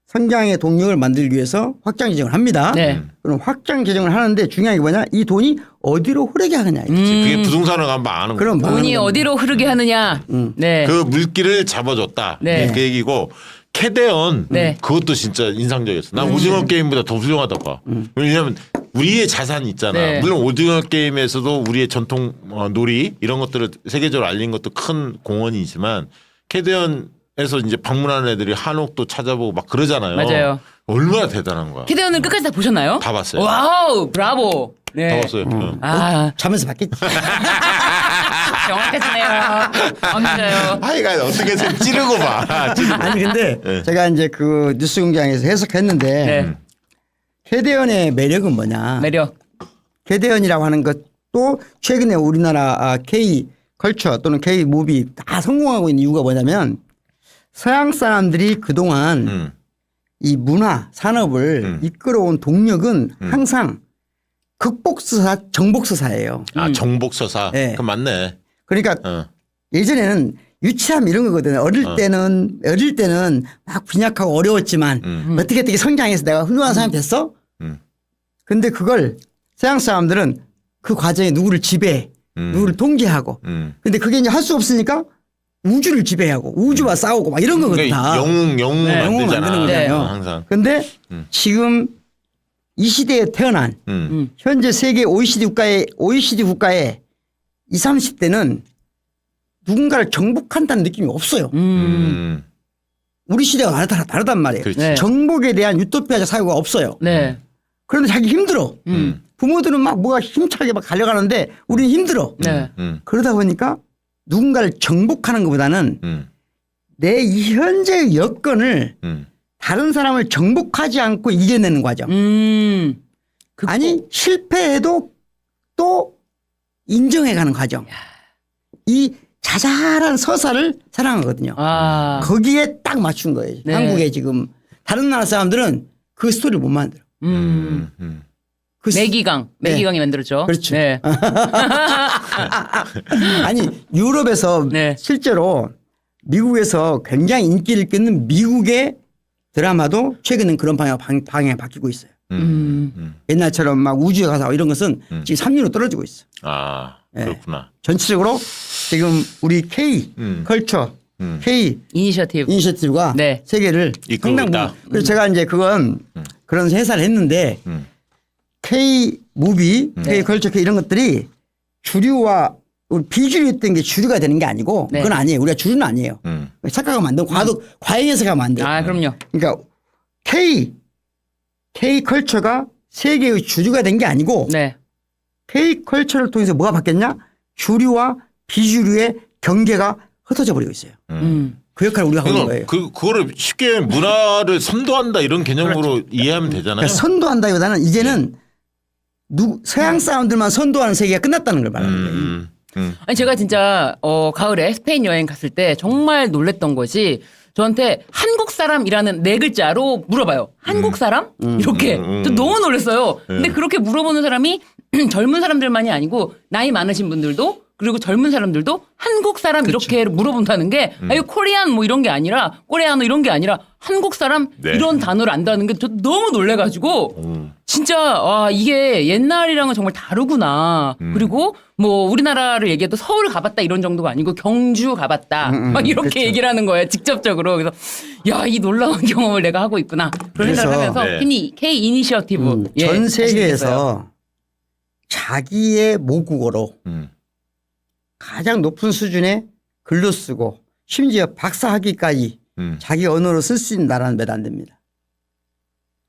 성장의 동력을 만들기 위해서 확장 재정을 합니다. 네. 그럼 확장 재정을 하는데 중요한 게 뭐냐? 이 돈이 어디로 흐르게 하느냐. 그게 부동산을 가면 아는 그럼 거예요. 돈이 어디로 흐르게 하느냐. 네. 그 물기를 잡아줬다. 네. 그 얘기고 캐대언 네. 그것도 진짜 인상적이었어. 난 오징어 게임보다 더 훌륭하다고 봐. 왜냐하면 우리의 자산이 있잖아. 네. 물론 오징어 게임에서도 우리의 전통 놀이 이런 것들을 세계적으로 알린 것도 큰 공헌이지만 캐대언에서 이제 방문하는 애들이 한옥도 찾아보고 막 그러잖아요. 맞아요. 얼마나 대단한 거야. 캐대언은 끝까지 다 보셨나요? 다 봤어요. 와우, 브라보. 네. 다 봤어요. 응. 아, 자면서 봤겠지. 정확하시네요. 맞아요. 하여간 어떻게 좀 찌르고 봐. 찌르고. 아니 근데 네. 제가 이제 그 뉴스공장에서 해석했는데 네. 캐대언의 매력은 뭐냐? 매력. 캐대언이라고 하는 것도 최근에 우리나라 K 컬처 또는 K 무비 다 성공하고 있는 이유가 뭐냐면 서양 사람들이 그동안 이 문화 산업을 이끌어온 동력은 항상 극복서사 정복서사예요. 아 정복서사. 네. 그 맞네. 그러니까 어. 예전에는 유치함 이런 거거든요. 어릴 때는 막 빈약하고 어려웠지만 어떻게 성장해서 내가 훌륭한 사람이 됐어? 근데 그걸 서양 사람들은 그 과정에 누구를 지배해, 누구를 통제하고 근데 그게 이제 할 수 없으니까 우주를 지배하고 우주와 싸우고 막 이런 거거든 그러니까 다. 영웅 네, 영웅을 만들잖아. 만드는 거잖아요. 항상. 근데 지금 이 시대에 태어난 현재 세계 OECD 국가의 20, 30대는 누군가를 정복한다는 느낌이 없어요. 우리 시대가 다르단 말이에요. 그렇지. 네. 정복에 대한 유토피아적 사고가 없어요. 네. 그런데 자기 힘들어. 부모들은 막 뭐가 힘차게 막 달려가는데 우리는 힘들어. 네. 그러다 보니까 누군가를 정복하는 것보다는 내 이 현재의 여건을 다른 사람을 정복하지 않고 이겨내는 과정. 아니 실패해도 또 인정해가는 과정. 이 자잘한 서사를 사랑하거든요. 아. 거기에 딱 맞춘 거예요. 네. 한국에 지금 다른 나라 사람들은 그 스토리를 못 만들어. 그 매기강. 네. 매기강이 만들었죠. 그렇죠. 네. 아니 유럽에서 네. 실제로 미국에서 굉장히 인기를 끄는 미국의 드라마도 최근엔 그런 방향이 바뀌고 있어요. 옛날처럼 막 우주에 가서 이런 것은 지금 3년으로 떨어지고 있어. 아 그렇구나. 전체적으로 지금 우리 K 컬처 K 이니셔티브. 이니셔티브가 네. 세계를 이끌고 있다. 그래서 제가 이제 그건 그런 회사를 했는데 K 무비, K 컬처 K 이런 것들이 주류와 우리 비주류였던 게 주류가 되는 게 아니고 네. 그건 아니에요. 우리가 주류는 아니에요. 착각하고 만든 과잉해서가 만든. 아, 그럼요. 그러니까 K 컬처가 세계의 주류가 된 게 아니고 네. K 컬처를 통해서 뭐가 바뀌었냐? 주류와 비주류의 경계가 흩어져 버리고 있어요. 그 역할을 우리가 하는 거예요. 그거를 쉽게 문화를 선도한다 이런 개념으로 이해하면 되잖아요. 그러니까 선도한다기보다는 이제는 서양 사람들만 선도하는 세계가 끝났다는 걸 말하는 거예요. 아니 제가 진짜 가을에 스페인 여행 갔을 때 정말 놀랬던 것이 저한테 한국 사람이라는 네 글자로 물어봐요. 한국 사람? 이렇게. 저 너무 놀랐어요. 근데 그렇게 물어보는 사람이 젊은 사람들만이 아니고 나이 많으신 분들도 그리고 젊은 사람들도 한국 사람 이렇게 물어본다는 게 아유 코리안 뭐 이런 게 아니라 코레아노 이런 게 아니라 한국 사람 네. 이런 단어를 안다는 게 저 너무 놀래가지고 진짜 이게 옛날이랑은 정말 다르구나. 그리고 뭐 우리나라를 얘기해도 서울 가봤다 이런 정도가 아니고 경주 가봤다 막 이렇게 그렇죠. 얘기를 하는 거예요. 직접적으로. 그래서 야, 이 놀라운 경험을 내가 하고 있구나. 그런 생각을 그래서 하면서 네. K 이니셔티브 예, 전 하시겠어요. 세계에서 자기의 모국어로 가장 높은 수준의 글도 쓰고 심지어 박사학위까지 자기 언어로 쓸 수 있는 나라는 몇 안 됩니다.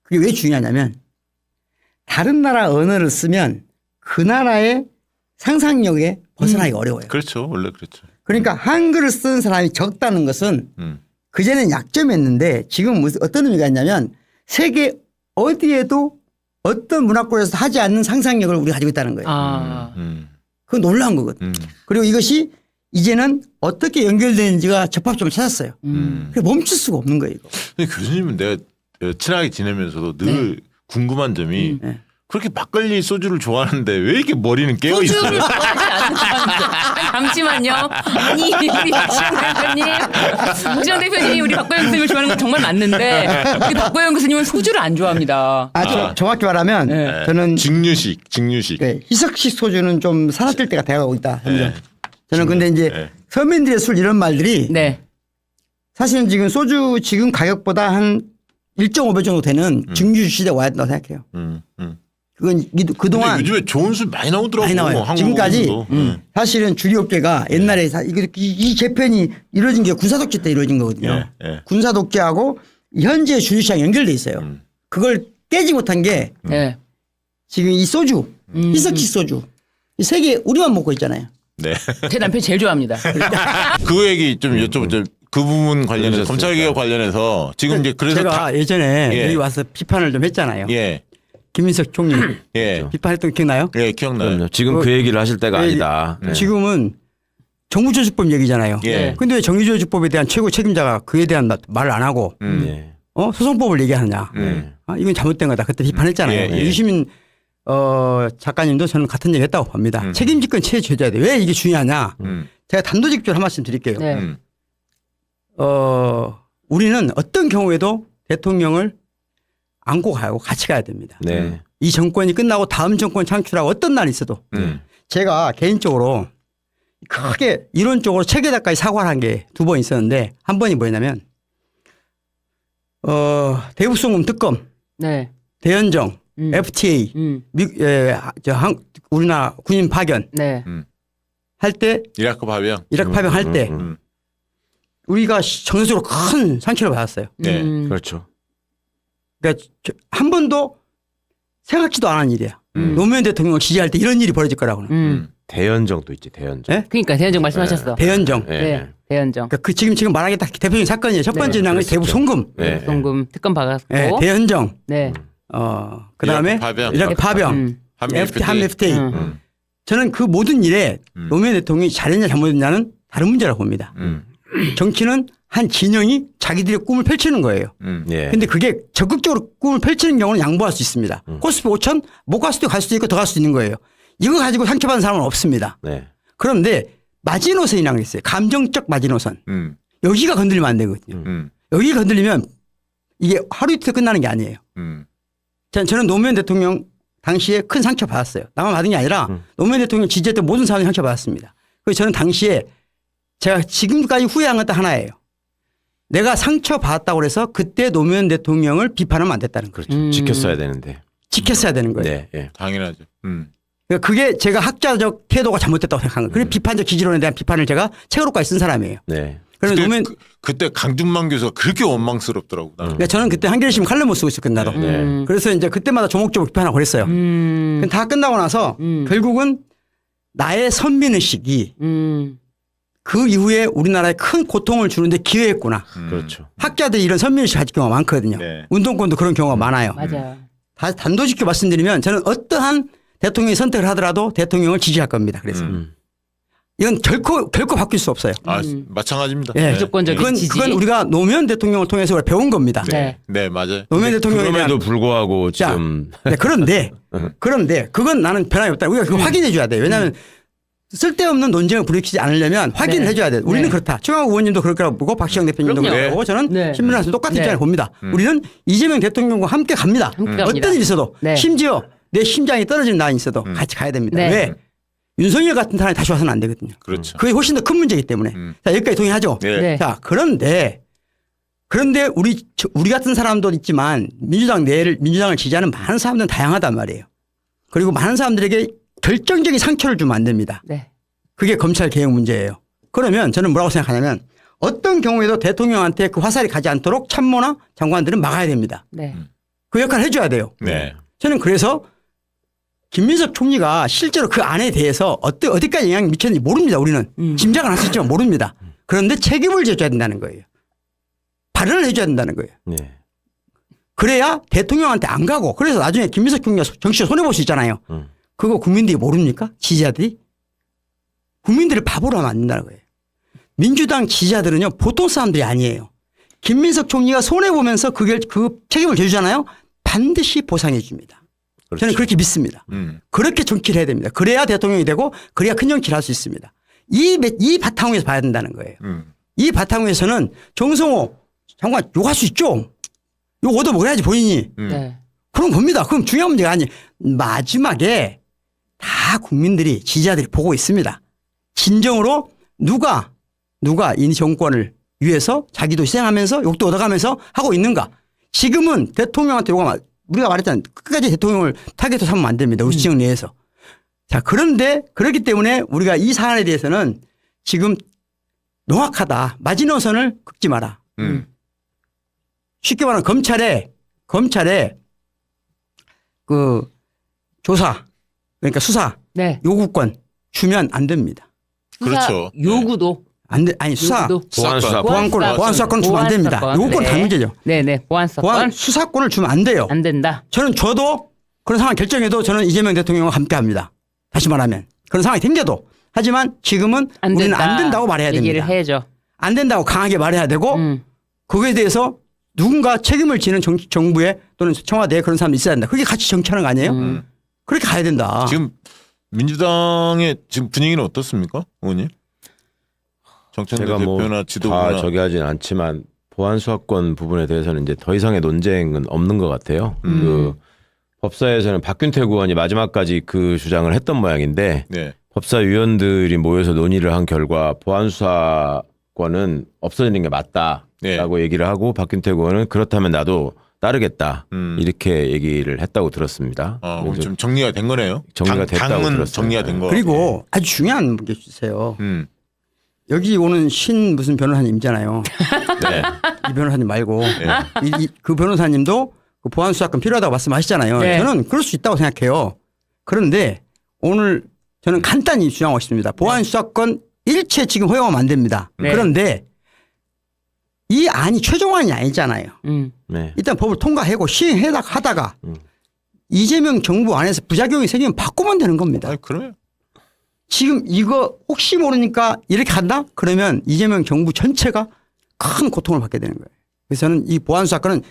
그게 왜 중요하냐면 다른 나라 언어를 쓰면 그 나라의 상상력에 벗어나기가 어려워요. 그렇죠. 원래 그렇죠. 그러니까 한글을 쓰는 사람이 적다는 것은 그전엔 약점이었는데 지금 어떤 의미가 있냐면 세계 어디에도 어떤 문화권에서 하지 않는 상상력을 우리가 가지고 있다는 거예요. 아, 그건 놀라운 거거든요. 그리고 이것이 이제는 어떻게 연결되는지가 접합점을 찾았어요. 그게 멈출 수가 없는 거예요. 이거. 근데 교수님은 내가 친하게 지내면서도 늘 궁금한 점이 네. 그렇게 막걸리 소주를 좋아하는데 왜 이렇게 머리는 깨어 있어요? 소주를 좋아하지 않는 사람들. 잠시만요. 아니, 우리 박지원 대표님이 우리 박보영 교수님을 좋아하는 건 정말 맞는데 우리 박보영 교수님은 소주를 안 좋아합니다. 정확히 말하면 네. 저는 직류식. 네, 희석식 소주는 좀 사라질 때가 돼가고 있다. 네. 저는 근데 이제 네. 서민들의 술 이런 말들이 네. 사실은 지금 소주 지금 가격보다 한 1.5배 정도 되는 증류 시대가 와야 된다고 생각해요. 그건 그동안 근데 요즘에 좋은 술 많이 나오더라고. 많이 나와요. 한국 지금까지 어디서도. 사실은 주류업계가 옛날에 이 재편이 이루어진 게 군사독재 때 이루어진 거거든요. 예. 군사독재하고 현재 주류시장 연결돼 있어요. 그걸 깨지 못한 게 네. 지금 이 소주, 희석식 소주. 이 세계 우리만 먹고 있잖아요. 네. 제 남편 제일 좋아합니다. 그 얘기 좀 여쭤보죠. 그 부분 관련해서 검찰개혁 관련해서 지금 이제 그래서 제가 예전에 예. 여기 와서 비판을 좀 했잖아요. 예. 김민석 총리 예. 비판했던 거 기억나요? 예, 기억나요. 그럼요. 지금 그 얘기를 하실 때가 아니다. 네. 지금은 정부조직법 얘기잖아요. 예. 근데 왜 정부조직법에 대한 최고 책임자가 그에 대한 말을 안 하고 예. 소송법을 얘기하느냐. 이건 잘못된 거다. 그때 비판했잖아요. 예, 예. 유시민 작가님도 저는 같은 얘기 했다고 봅니다. 책임질 건 최저해야 돼. 왜 이게 중요하냐. 제가 단도직입적으로 한 말씀 드릴게요. 네. 우리는 어떤 경우에도 대통령을 안고 가고 같이 가야 됩니다. 네. 이 정권이 끝나고 다음 정권 창출하고 어떤 날이 있어도 제가 개인적으로 크게 이론적으로 체계다까지 사과를 한 게 2번 있었는데 한 번이 뭐냐면 대북송금 특검, 네. 대연정, FTA, 우리나라 군인 파견 네. 할 때 이라크 파병. 이라크 파병 할 때 우리가 정서적으로 큰 상처를 받았어요. 네. 그렇죠. 그러니까 한 번도 생각지도 않은 일이야. 노무현 대통령을 지지할 때 이런 일이 벌어질 거라고는. 대연정도 있지. 대연정. 네? 그러니까 대연정 말씀하셨어. 대연정. 예. 네. 대연정. 그러니까 지금 말하겠다 대표적인 사건이에요. 첫 번째 는 대북 송금. 예. 송금 특검 받았고. 네, 대연정. 네. 그다음에 이라크 파병. 한미 한미 FTA. 저는 그 모든 일에 노무현 대통령이 잘했냐 잘못했냐는 다른 문제라고 봅니다. 정치는 한 진영이 자기들의 꿈을 펼치는 거예요. 예. 근데 그게 적극적으로 꿈을 펼치는 경우는 양보할 수 있습니다. 코스피 5천 못 갈 수도 갈 수도 있고 더 갈 수도 있는 거예요. 이거 가지고 상처받는 사람은 없습니다. 네. 그런데 마지노선이라는 게 있어요. 감정적 마지노선. 여기가 건드리면 안 되거든요. 여기가 건드리면 이게 하루 이틀 끝나는 게 아니에요. 저는 노무현 대통령 당시에 큰 상처 받았어요. 나만 받은 게 아니라 노무현 대통령 지지했던 모든 사람이 상처 받았습니다. 그래서 저는 당시에 제가 지금까지 후회한 건 딱 하나예요. 내가 상처받았다고 해서 그때 노무현 대통령을 비판하면 안 됐다는 거죠. 그렇죠. 지켰어야 되는데. 지켰어야 되는 거예요. 네. 예. 당연하죠. 그러니까 그게 제가 학자적 태도가 잘못됐다고 생각한 거예요. 그래서 비판적 지지론에 대한 비판을 제가 책으로까지 쓴 사람이에요. 네. 그래서 노무현 그때 강준만 교수가 그렇게 원망스럽더라고. 나는. 그러니까 저는 그때 한겨레신문 칼럼 못 쓰고 있었거든요. 나도. 네. 그래서 이제 그때마다 조목조목 비판하고 그랬어요. 다 끝나고 나서 결국은 나의 선민의식이 그 이후에 우리나라에 큰 고통을 주는데 기여했구나. 그렇죠. 학자들이 이런 선민의식 가질 경우가 많거든요. 네. 운동권도 그런 경우가 많아요. 맞아요. 다시 단도직입 말씀드리면 저는 어떠한 대통령이 선택을 하더라도 대통령을 지지할 겁니다. 그래서 이건 결코 바뀔 수 없어요. 마찬가지입니다. 예. 무조건적인 지지. 그건 우리가 노무현 대통령을 통해서 우리가 배운 겁니다. 네. 네, 맞아요. 노무현 대통령에 대한 그럼에도 불구하고 지금 네, 그런데 그건 나는 변함이 없다. 우리가 그거 확인해 줘야 돼요. 왜냐하면 쓸데없는 논쟁을 불이키지 않으려면 확인을 네. 해줘야 돼요. 우리는 네. 그렇다. 최강욱 의원님도 그럴 거라고 보고 박시영 대표님도 그럼요. 그럴 거고 저는 네. 신문에서 똑같은 네. 입장을 봅니다. 우리는 이재명 대통령과 함께 갑니다. 함께 갑니다. 어떤 일이 있어도 네. 심지어 내 심장이 떨어지는 날이 있어도 같이 가야 됩니다. 네. 왜? 윤석열 같은 사람이 다시 와서는 안 되거든요. 그렇죠. 그게 훨씬 더 큰 문제이기 때문에. 자, 여기까지 동의하죠? 네. 네. 자, 그런데 우리 같은 사람도 있지만 민주당을 지지하는 많은 사람들은 다양하단 말이에요. 그리고 많은 사람들에게 결정적인 상처를 주면 안 됩니다. 네. 그게 검찰 개혁 문제예요. 그러면 저는 뭐라고 생각하냐면 어떤 경우에도 대통령한테 그 화살이 가지 않도록 참모나 장관들은 막아야 됩니다. 네. 그 역할을 해줘야 돼요. 네. 저는 그래서 김민석 총리가 실제로 그 안에 대해서 어디까지 영향을 미쳤는지 모릅니다. 우리는 짐작은 할 수 있지만 모릅니다. 그런데 책임을 져줘야 된다는 거예요. 발언을 해줘야 된다는 거예요. 네. 그래야 대통령한테 안 가고 그래서 나중에 김민석 총리가 정치에 손해볼 수 있잖아요. 그거 국민들이 모릅니까? 지지자들이? 국민들을 바보로 하면 안 된다는 거예요. 민주당 지지자들은요 보통 사람들이 아니에요. 김민석 총리가 손해보면서 그 책임을 져주잖아요. 반드시 보상해 줍니다. 그렇죠. 저는 그렇게 믿습니다. 그렇게 정치를 해야 됩니다. 그래야 대통령이 되고 그래야 큰 정치를 할 수 있습니다. 이 바탕에서 봐야 된다는 거예요. 이 바탕에서는 정성호 장관 욕할 수 있죠. 욕 얻어먹어야지 본인이. 네. 그럼 봅니다. 그럼 중요한 문제가 아니 마지막에 다 국민들이 지지자들이 보고 있습니다. 진정으로 누가 이 정권을 위해서 자기도 희생하면서 욕도 얻어가면서 하고 있는가. 지금은 대통령한테 우리가 말했잖아요. 끝까지 대통령을 타겟으로 삼으면 안 됩니다. 우리 지역 내에서. 자, 그런데 그렇기 때문에 우리가 이 사안에 대해서는 지금 명확하다. 마지노선을 긋지 마라. 쉽게 말하면 검찰에 그 조사 그러니까 수사 네. 요구권 주면 안 됩니다. 그렇죠. 요구도. 안 돼. 아니 수사 요구도. 보안수사 보안 수사권 주면 안 됩니다. 요건 다 문제죠. 네네. 보안 수사권을 주면 안 돼요. 안 된다. 저도 그런 상황 결정해도 저는 이재명 대통령과 함께 합니다. 다시 말하면 그런 상황이 생겨도 하지만 지금은 안 우리는 된다. 안 된다고 말해야 얘기를 됩니다. 해야죠. 안 된다고 강하게 말해야 되고 거기에 대해서 누군가 책임을 지는 정부에 또는 청와대에 그런 사람이 있어야 된다. 그게 같이 정치하는 거 아니에요? 그렇게 가야 된다. 지금 민주당의 지금 분위기는 어떻습니까, 의원님? 정청래 제가 대표나 다 지도부나 저기 하진 않지만 보안 수사권 부분에 대해서는 이제 더 이상의 논쟁은 없는 것 같아요. 그 법사에서는 박균택 의원이 마지막까지 그 주장을 했던 모양인데 네. 법사위원들이 모여서 논의를 한 결과 보안 수사권은 없어지는 게 맞다라고 네. 얘기를 하고 박균택 의원은 그렇다면 나도 따르겠다 이렇게 얘기를 했다고 들었습니다. 그럼 그래서 좀 정리가 된 거네요. 정리가 됐다고 당은 들었어요. 정리가 된 거. 그리고 아주 중요한 게 있어요. 여기 오는 신 무슨 변호사님이잖아요. 네. 이 변호사님 말고 그 변호사님도 그 보안 수사권 필요하다고 말씀하시잖아요. 네. 저는 그럴 수 있다고 생각해요. 그런데 오늘 저는 간단히 주장하고 싶습니다. 보안 수사권 일체 지금 허용하면 안 됩니다. 네. 그런데 이 안이 최종안이 아니잖아요. 네. 일단 법을 통과하고 시행하다가 이재명 정부 안에서 부작용이 생기면 바꾸면 되는 겁니다. 아니, 그래요. 지금 이거 혹시 모르니까 이렇게 간다? 그러면 이재명 정부 전체가 큰 고통을 받게 되는 거예요. 그래서 저는 이 보안 수사권은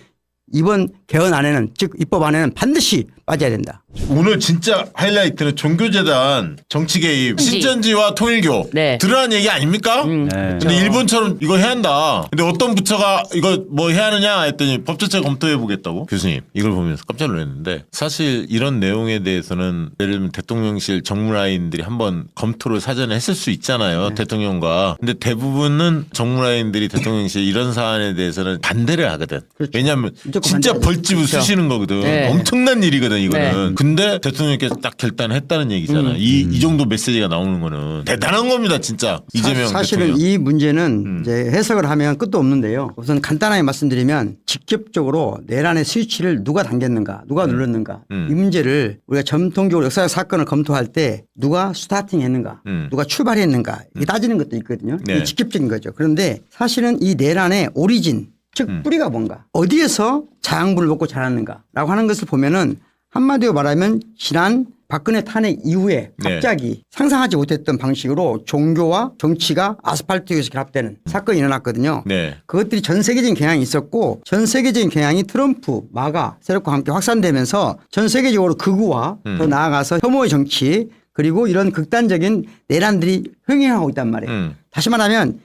이번 개헌 안에는 즉 입법 안에는 반드시 빠져야 된다. 오늘 진짜 하이라이트는 종교재단 정치 개입 신천지와 통일교 네. 드러난 얘기 아닙니까? 네. 근데 일본처럼 이거 해야 한다. 근데 어떤 부처가 이거 뭐 해야 하느냐 했더니 법제처 검토해 보겠다고. 교수님 이걸 보면서 깜짝 놀랐는데 사실 이런 내용에 대해서는 예를 들면 대통령실 정무라인들이 한번 검토를 사전에 했을 수 있잖아요. 대통령과. 근데 대부분은 정무라인들이 대통령실 이런 사안에 대해서는 반대를 하거든. 왜냐하면 무조건 진짜 반대하죠. 벌집을 쑤시는 거거든. 네. 엄청난 일이거든 이거는. 네. 근데 대통령께서 딱 결단했다는 얘기잖아. 이 정도 메시지가 나오는 거는 대단한 겁니다, 진짜. 이재명 사실은 대통령. 이 문제는 이제 해석을 하면 끝도 없는데요. 우선 간단하게 말씀드리면 직접적으로 내란의 스위치를 누가 당겼는가, 누가 눌렀는가 이 문제를 우리가 전통적으로 역사적 사건을 검토할 때 누가 스타팅했는가, 누가 출발했는가 이게 따지는 것도 있거든요. 네. 이게 직접적인 거죠. 그런데 사실은 이 내란의 오리진 즉 뿌리가 뭔가 어디에서 자양분을 먹고 자랐는가라고 하는 것을 보면은 한마디로 말하면 지난 박근혜 탄핵 이후에 네. 갑자기 상상하지 못했던 방식으로 종교와 정치가 아스팔트 위에서 결합되는 사건이 일어났거든요. 네. 그것들이 전 세계적인 경향이 있었고 전 세계적인 경향이 트럼프, 마가 세력과 함께 확산되면서 전 세계적으로 극우와 더 나아가서 혐오의 정치 그리고 이런 극단적인 내란들이 흥행하고 있단 말이에요. 다시 말하면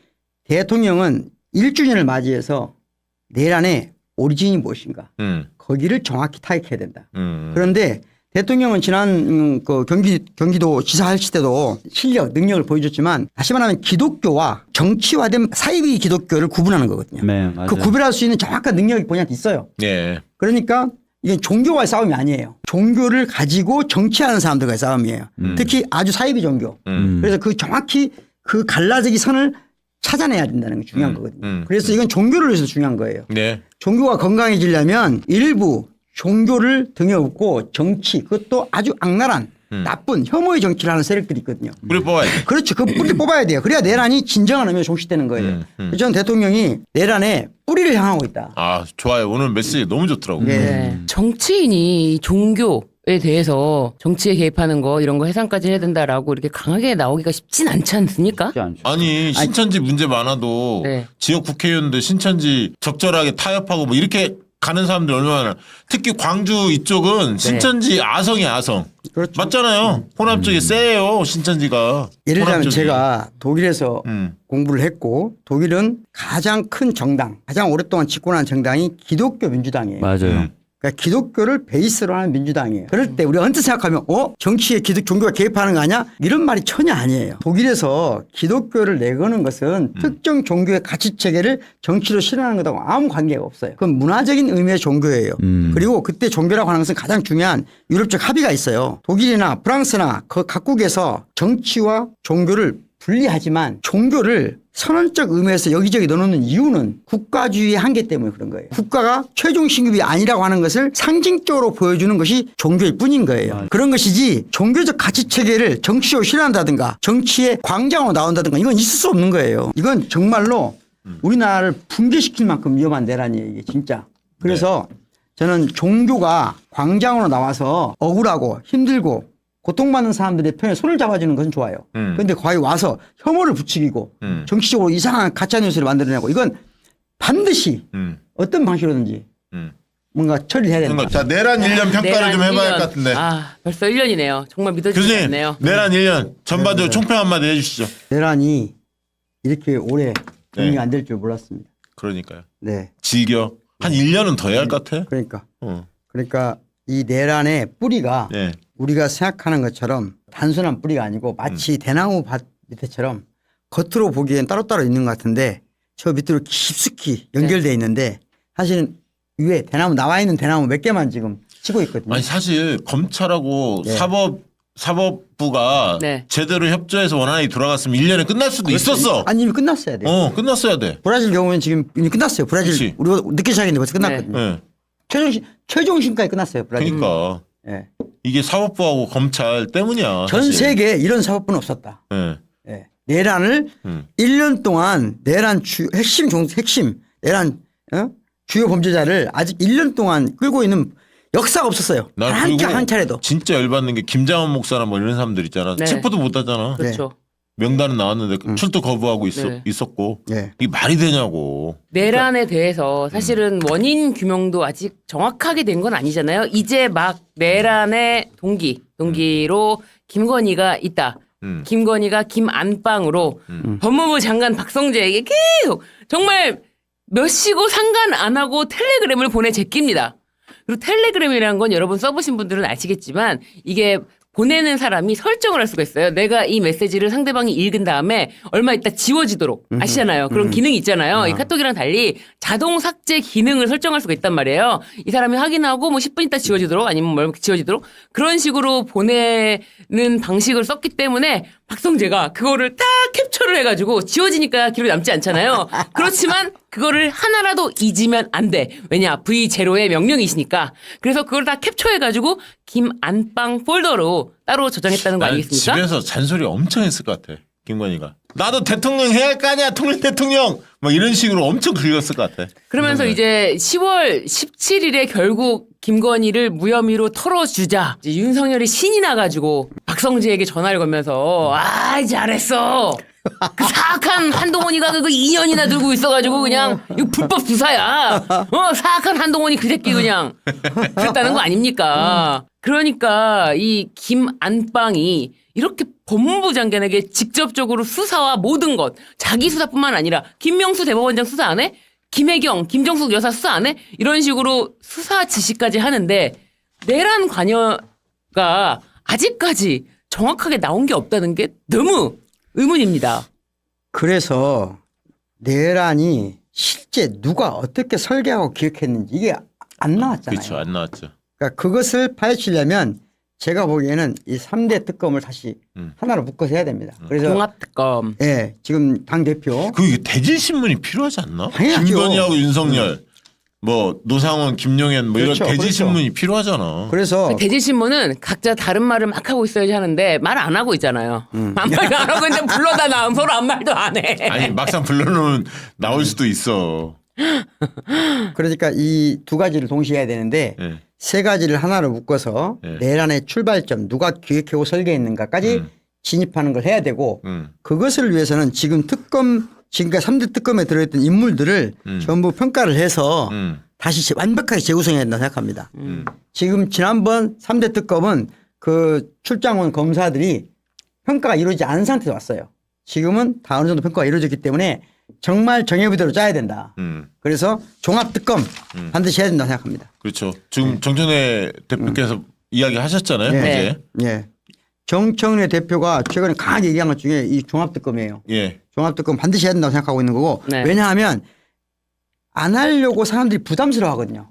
대통령은 1주년을 맞이해서 내란의 오리진이 무엇인가 거기를 정확히 타격해야 된다. 그런데 대통령은 지난 그 경기도 지사할 때도 실력, 능력을 보여줬지만 다시 말하면 기독교와 정치화된 사이비 기독교를 구분하는 거거든요. 네, 맞아요. 그 구별할 수 있는 정확한 능력이 본인한테 있어요. 네. 그러니까 이게 종교와의 싸움이 아니에요. 종교를 가지고 정치하는 사람들과의 싸움이에요. 특히 아주 사이비 종교. 그래서 그 정확히 그 갈라지기 선을 찾아내야 된다는 게 중요한 거거든요. 그래서 이건 종교를 위해서 중요한 거예요. 네. 종교가 건강해지려면 일부 종교를 등에 업고 정치 그것도 아주 악랄한 나쁜 혐오의 정치를 하는 세력들이 있거든요. 우리 뽑아야 돼. 그렇죠. 그 뿌리 뽑아야 돼요. 그래야 내란이 진정한 의미로 종식되는 거예요. 그래서 저는 대통령이 내란의 뿌리를 향하고 있다. 아, 좋아요. 오늘 메시지 너무 좋더라고. 네. 네. 정치인이 종교에 대해서 정치에 개입하는 거 이런 거 해산까지 해야 된다라고 이렇게 강하게 나오기가 쉽진 않지 않습니까? 쉽지 않죠. 아니 신천지 문제 많아도 네. 지역 국회의원들 신천지 적절하게 타협하고 뭐 이렇게 가는 사람들 얼마나 많아. 특히 광주 이쪽은 신천지 아성이 아성. 그렇죠. 맞잖아요. 호남 쪽이 세요 신천지가. 예를 들면 호남 쪽이. 제가 독일에서 음. 공부를 했고 독일은 가장 큰 정당, 가장 오랫동안 집권한 정당이 기독교 민주당이에요. 맞아요. 그러니까 기독교를 베이스로 하는 민주당이에요. 그럴 때 우리가 언뜻 생각하면 정치에 종교가 개입하는 거 아니야? 이런 말이 전혀 아니에요. 독일에서 기독교를 내거는 것은 특정 종교의 가치체계를 정치로 실현하는 것하고 아무 관계가 없어요. 그건 문화적인 의미의 종교예요. 그리고 그때 종교라고 하는 것은 가장 중요한 유럽적 합의가 있어요. 독일이나 프랑스나 그 각국에서 정치와 종교를 분리하지만 종교를 선언적 의미에서 여기저기 넣어놓는 이유는 국가주의의 한계 때문에 그런 거예요. 국가가 최종 신급이 아니라고 하는 것을 상징적으로 보여주는 것이 종교일 뿐인 거예요. 그런 것이지 종교적 가치체계를 정치로 실현한다든가 정치의 광장으로 나온다든가 이건 있을 수 없는 거예요. 이건 정말로 우리나라를 붕괴시킬 만큼 위험한 내란이에요. 이게 진짜. 그래서 저는 종교가 광장으로 나와서 억울하고 힘들고 고통받는 사람들의 편에 손을 잡아주는 것은 좋아요. 그런데 거기 와서 혐오를 부추기고 정치적으로 이상한 가짜뉴스를 만들어내고 이건 반드시 어떤 방식으로든지 뭔가 처리를 해야 된다. 자 내란 1년 평가를 좀 해봐야 할 것 같은데. 아, 벌써 1년이네요. 정말 믿어지지 교수님 않네요. 내란 1년 전반적으로 총평 한마디 해주시죠. 내란이 이렇게 오래 정리가 안 될 줄 몰랐습니다. 그러니까요. 네. 즐겨. 한 1년은 더 해야 할 것 같아. 그러니까 이 내란의 뿌리가 네. 우리가 생각하는 것처럼 단순한 뿌리가 아니고 마치 대나무 밭 밑에처럼 겉으로 보기엔 따로따로 있는 것 같은데 저 밑으로 깊숙이 연결되어 있는데 사실은 위에 대나무 나와 있는 대나무 몇 개만 지금 치고 있거든요. 아니 사실 검찰하고 네. 사법부가 네. 제대로 협조해서 원안이 돌아갔으면 1년에 끝날 수도 있었어. 아니 이미 끝났어야 돼요. 끝났어야 돼. 브라질 경우는 지금 이미 끝났어요. 브라질 그치. 우리가 늦게 시작했는데 벌써 끝났거든요. 네. 최종심까지 끝났어요. 브라질. 그러니까 예. 이게 사법부하고 검찰 때문이야. 전 사실. 세계에 이런 사법부는 없었다. 네. 예. 내란을 1년 동안 내란 핵심 내란 주요 범죄자를 아직 1년 동안 끌고 있는 역사가 없었어요. 난 한 그리고 차례도. 진짜 열받는 게 김장원 목사나 뭐 이런 사람들 있잖아. 네. 체포도 못 하잖아. 그렇죠. 명단은 나왔는데 출두 거부하고 네. 있었고 예. 이게 말이 되냐고. 내란에 대해서 사실은 원인 규명도 아직 정확하게 된 건 아니잖아요. 이제 막 내란의 동기로 김건희가 있다. 김건희가 김안방으로 법무부 장관 박성재에게 계속 정말 몇 시고 상관 안 하고 텔레그램을 보내 제낍니다. 그리고 텔레그램이라는 건 여러분 써보신 분들은 아시겠지만 이게 보내는 사람이 설정을 할 수가 있어요. 내가 이 메시지를 상대방이 읽은 다음에 얼마 있다 지워지도록 아시잖아요. 그런 기능이 있잖아요. 이 카톡이랑 달리 자동 삭제 기능을 설정할 수가 있단 말이에요. 이 사람이 확인하고 뭐 10분 있다 지워지도록 아니면 뭐 지워지도록 그런 식으로 보내는 방식을 썼기 때문에 박성재가 그거를 딱 캡처를 해가지고 지워지니까 기록이 남지 않잖아요. 그렇지만 그거를 하나라도 잊으면 안 돼. 왜냐 V0의 명령이시니까. 그래서 그걸 다 캡처해가지고 김안방 폴더로 따로 저장했다는 거 난 아니겠습니까? 집에서 잔소리 엄청 했을 것 같아. 김건희가. 나도 대통령 해야 할 거 아니야. 통일 대통령. 막 이런 식으로 엄청 긁었을 것 같아. 그러면서 이제 10월 17일에 결국 김건희를 무혐의로 털어주자. 이제 윤석열이 신이 나가지고 박성재에게 전화를 걸면서 아 잘했어. 그 사악한 한동훈이가 그거 2년이나 들고 있어가지고 그냥 이거 불법 수사야. 사악한 한동훈이 그 새끼 그냥 그랬다는 거 아닙니까? 그러니까 이 김안방이 이렇게 법무부 장관에게 직접적으로 수사와 모든 것 자기 수사뿐만 아니라 김명수 대법원장 수사 안 해? 김혜경, 김정숙 여사 수사 안 해? 이런 식으로 수사 지시까지 하는데 내란 관여가 아직까지 정확하게 나온 게 없다는 게 너무 의문입니다. 그래서 내란이 실제 누가 어떻게 설계하고 기획했는지 이게 안 나왔잖아요. 그렇죠. 안 나왔죠. 그러니까 그것을 파헤치려면 제가 보기에는 이 3대 특검을 다시 하나로 묶어서 해야 됩니다. 그래서 종합특검. 예, 지금 당 대표 그 대질신문이 필요하지 않나? 당연하죠. 김건희하고 윤석열, 뭐 노상원, 김용현 뭐 그렇죠, 이런 대질신문이 필요하잖아. 그래서 대질신문은 각자 다른 말을 막 하고 있어야지 하는데 말 안 하고 있잖아요. 아무 말도 안 하고 있는데 불러다 나오면 서로 아무 말도 안 해. 아니 막상 불러놓으면 나올 수도 있어. 그러니까 이 두 가지를 동시에 해야 되는데 예. 세 가지를 하나로 묶어서 네. 내란의 출발점 누가 기획하고 설계했는가까지 진입하는 걸 해야 되고 그것을 위해서는 지금 특검 지금까지 3대 특검에 들어있던 인물들을 전부 평가를 해서 다시 완벽하게 재구성해야 된다고 생각합니다. 지금 지난번 3대 특검은 그 출장 온 검사들이 평가가 이루어지지 않은 상태에서 왔어요. 지금은 다 어느 정도 평가가 이루어졌기 때문에 정말 정예부대로 짜야 된다. 그래서 종합특검 반드시 해야 된다고 생각합니다. 그렇죠. 지금 정청래 대표께서 이야기하셨잖아요. 네. 어제. 예. 정청래 대표가 최근에 강하게 얘기한 것 중에 이 종합특검이에요. 예. 종합특검 반드시 해야 된다고 생각하고 있는 거고 네. 왜냐하면 안 하려고 사람들이 부담스러워 하거든요.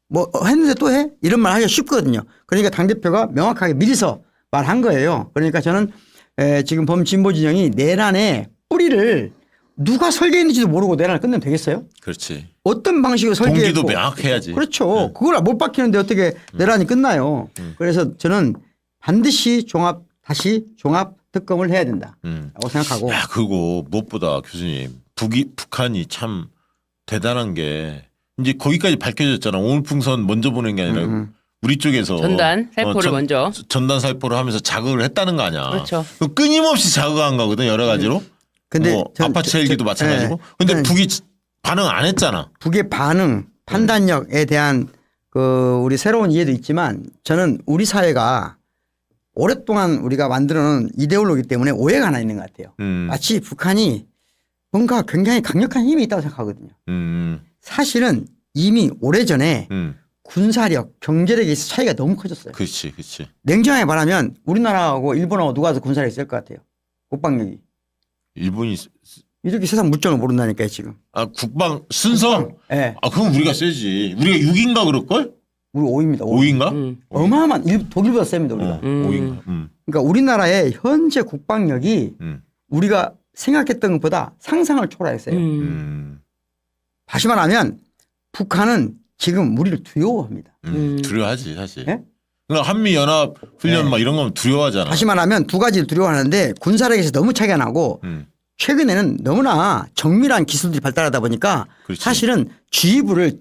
뭐 했는데 또 해? 이런 말 하기가 쉽거든요. 그러니까 당대표가 명확하게 미리서 말한 거예요. 그러니까 저는 지금 범진보 진영이 내란의 뿌리를 누가 설계했는지도 모르고 내란을 끝내면 되겠어요? 그렇지. 어떤 방식으로 설계했고. 동기도 명확해야지. 그렇죠. 그걸 못 박히는데 어떻게 내란이 끝나요. 그래서 저는 반드시 다시 종합 특검을 해야 된다라고 생각하고. 야, 그리고 무엇보다 교수님 북한이 참 대단한 게 이제 거기까지 밝혀졌잖아. 오물풍선 먼저 보낸 게 아니라 우리 쪽에서 전단 살포를 먼저. 전단 살포를 하면서 자극을 했다는 거 아니야. 그렇죠. 끊임없이 자극한 거거든 여러 가지로. 근데 뭐 아파트 헬기도 마찬가지고. 근데 북이 반응 안 했잖아. 북의 반응, 판단력에 대한 그 우리 새로운 이해도 있지만 저는 우리 사회가 오랫동안 우리가 만들어놓은 이데올로기 때문에 오해가 하나 있는 것 같아요. 마치 북한이 뭔가 굉장히 강력한 힘이 있다고 생각하거든요. 사실은 이미 오래전에 군사력, 경제력에 있어 차이가 너무 커졌어요. 그렇지, 그렇지. 냉정하게 말하면 우리나라하고 일본하고 누가 더 군사력이 있을 것 같아요. 국방력이. 일본이 이렇게 세상 물정을 모른다니까요 지금. 국방 순서. 예. 그럼 우리가 세지. 우리가 6인가 그럴 걸? 우리 5입니다. 5인가? 어마어마한 독일보다 셉니다 우리가. 5인가. 그러니까 우리나라의 현재 국방력이 우리가 생각했던 것보다 상상을 초월했어요. 다시 말하면 북한은 지금 우리를 두려워합니다. 두려워하지 사실. 예? 그러니까 한미 연합 훈련 네. 막 이런 거면 두려워하잖아. 다시 말하면 두 가지를 두려워하는데 군사력에서 너무 차이가 나고 최근에는 너무나 정밀한 기술들이 발달하다 보니까 그렇지. 사실은 지휘부를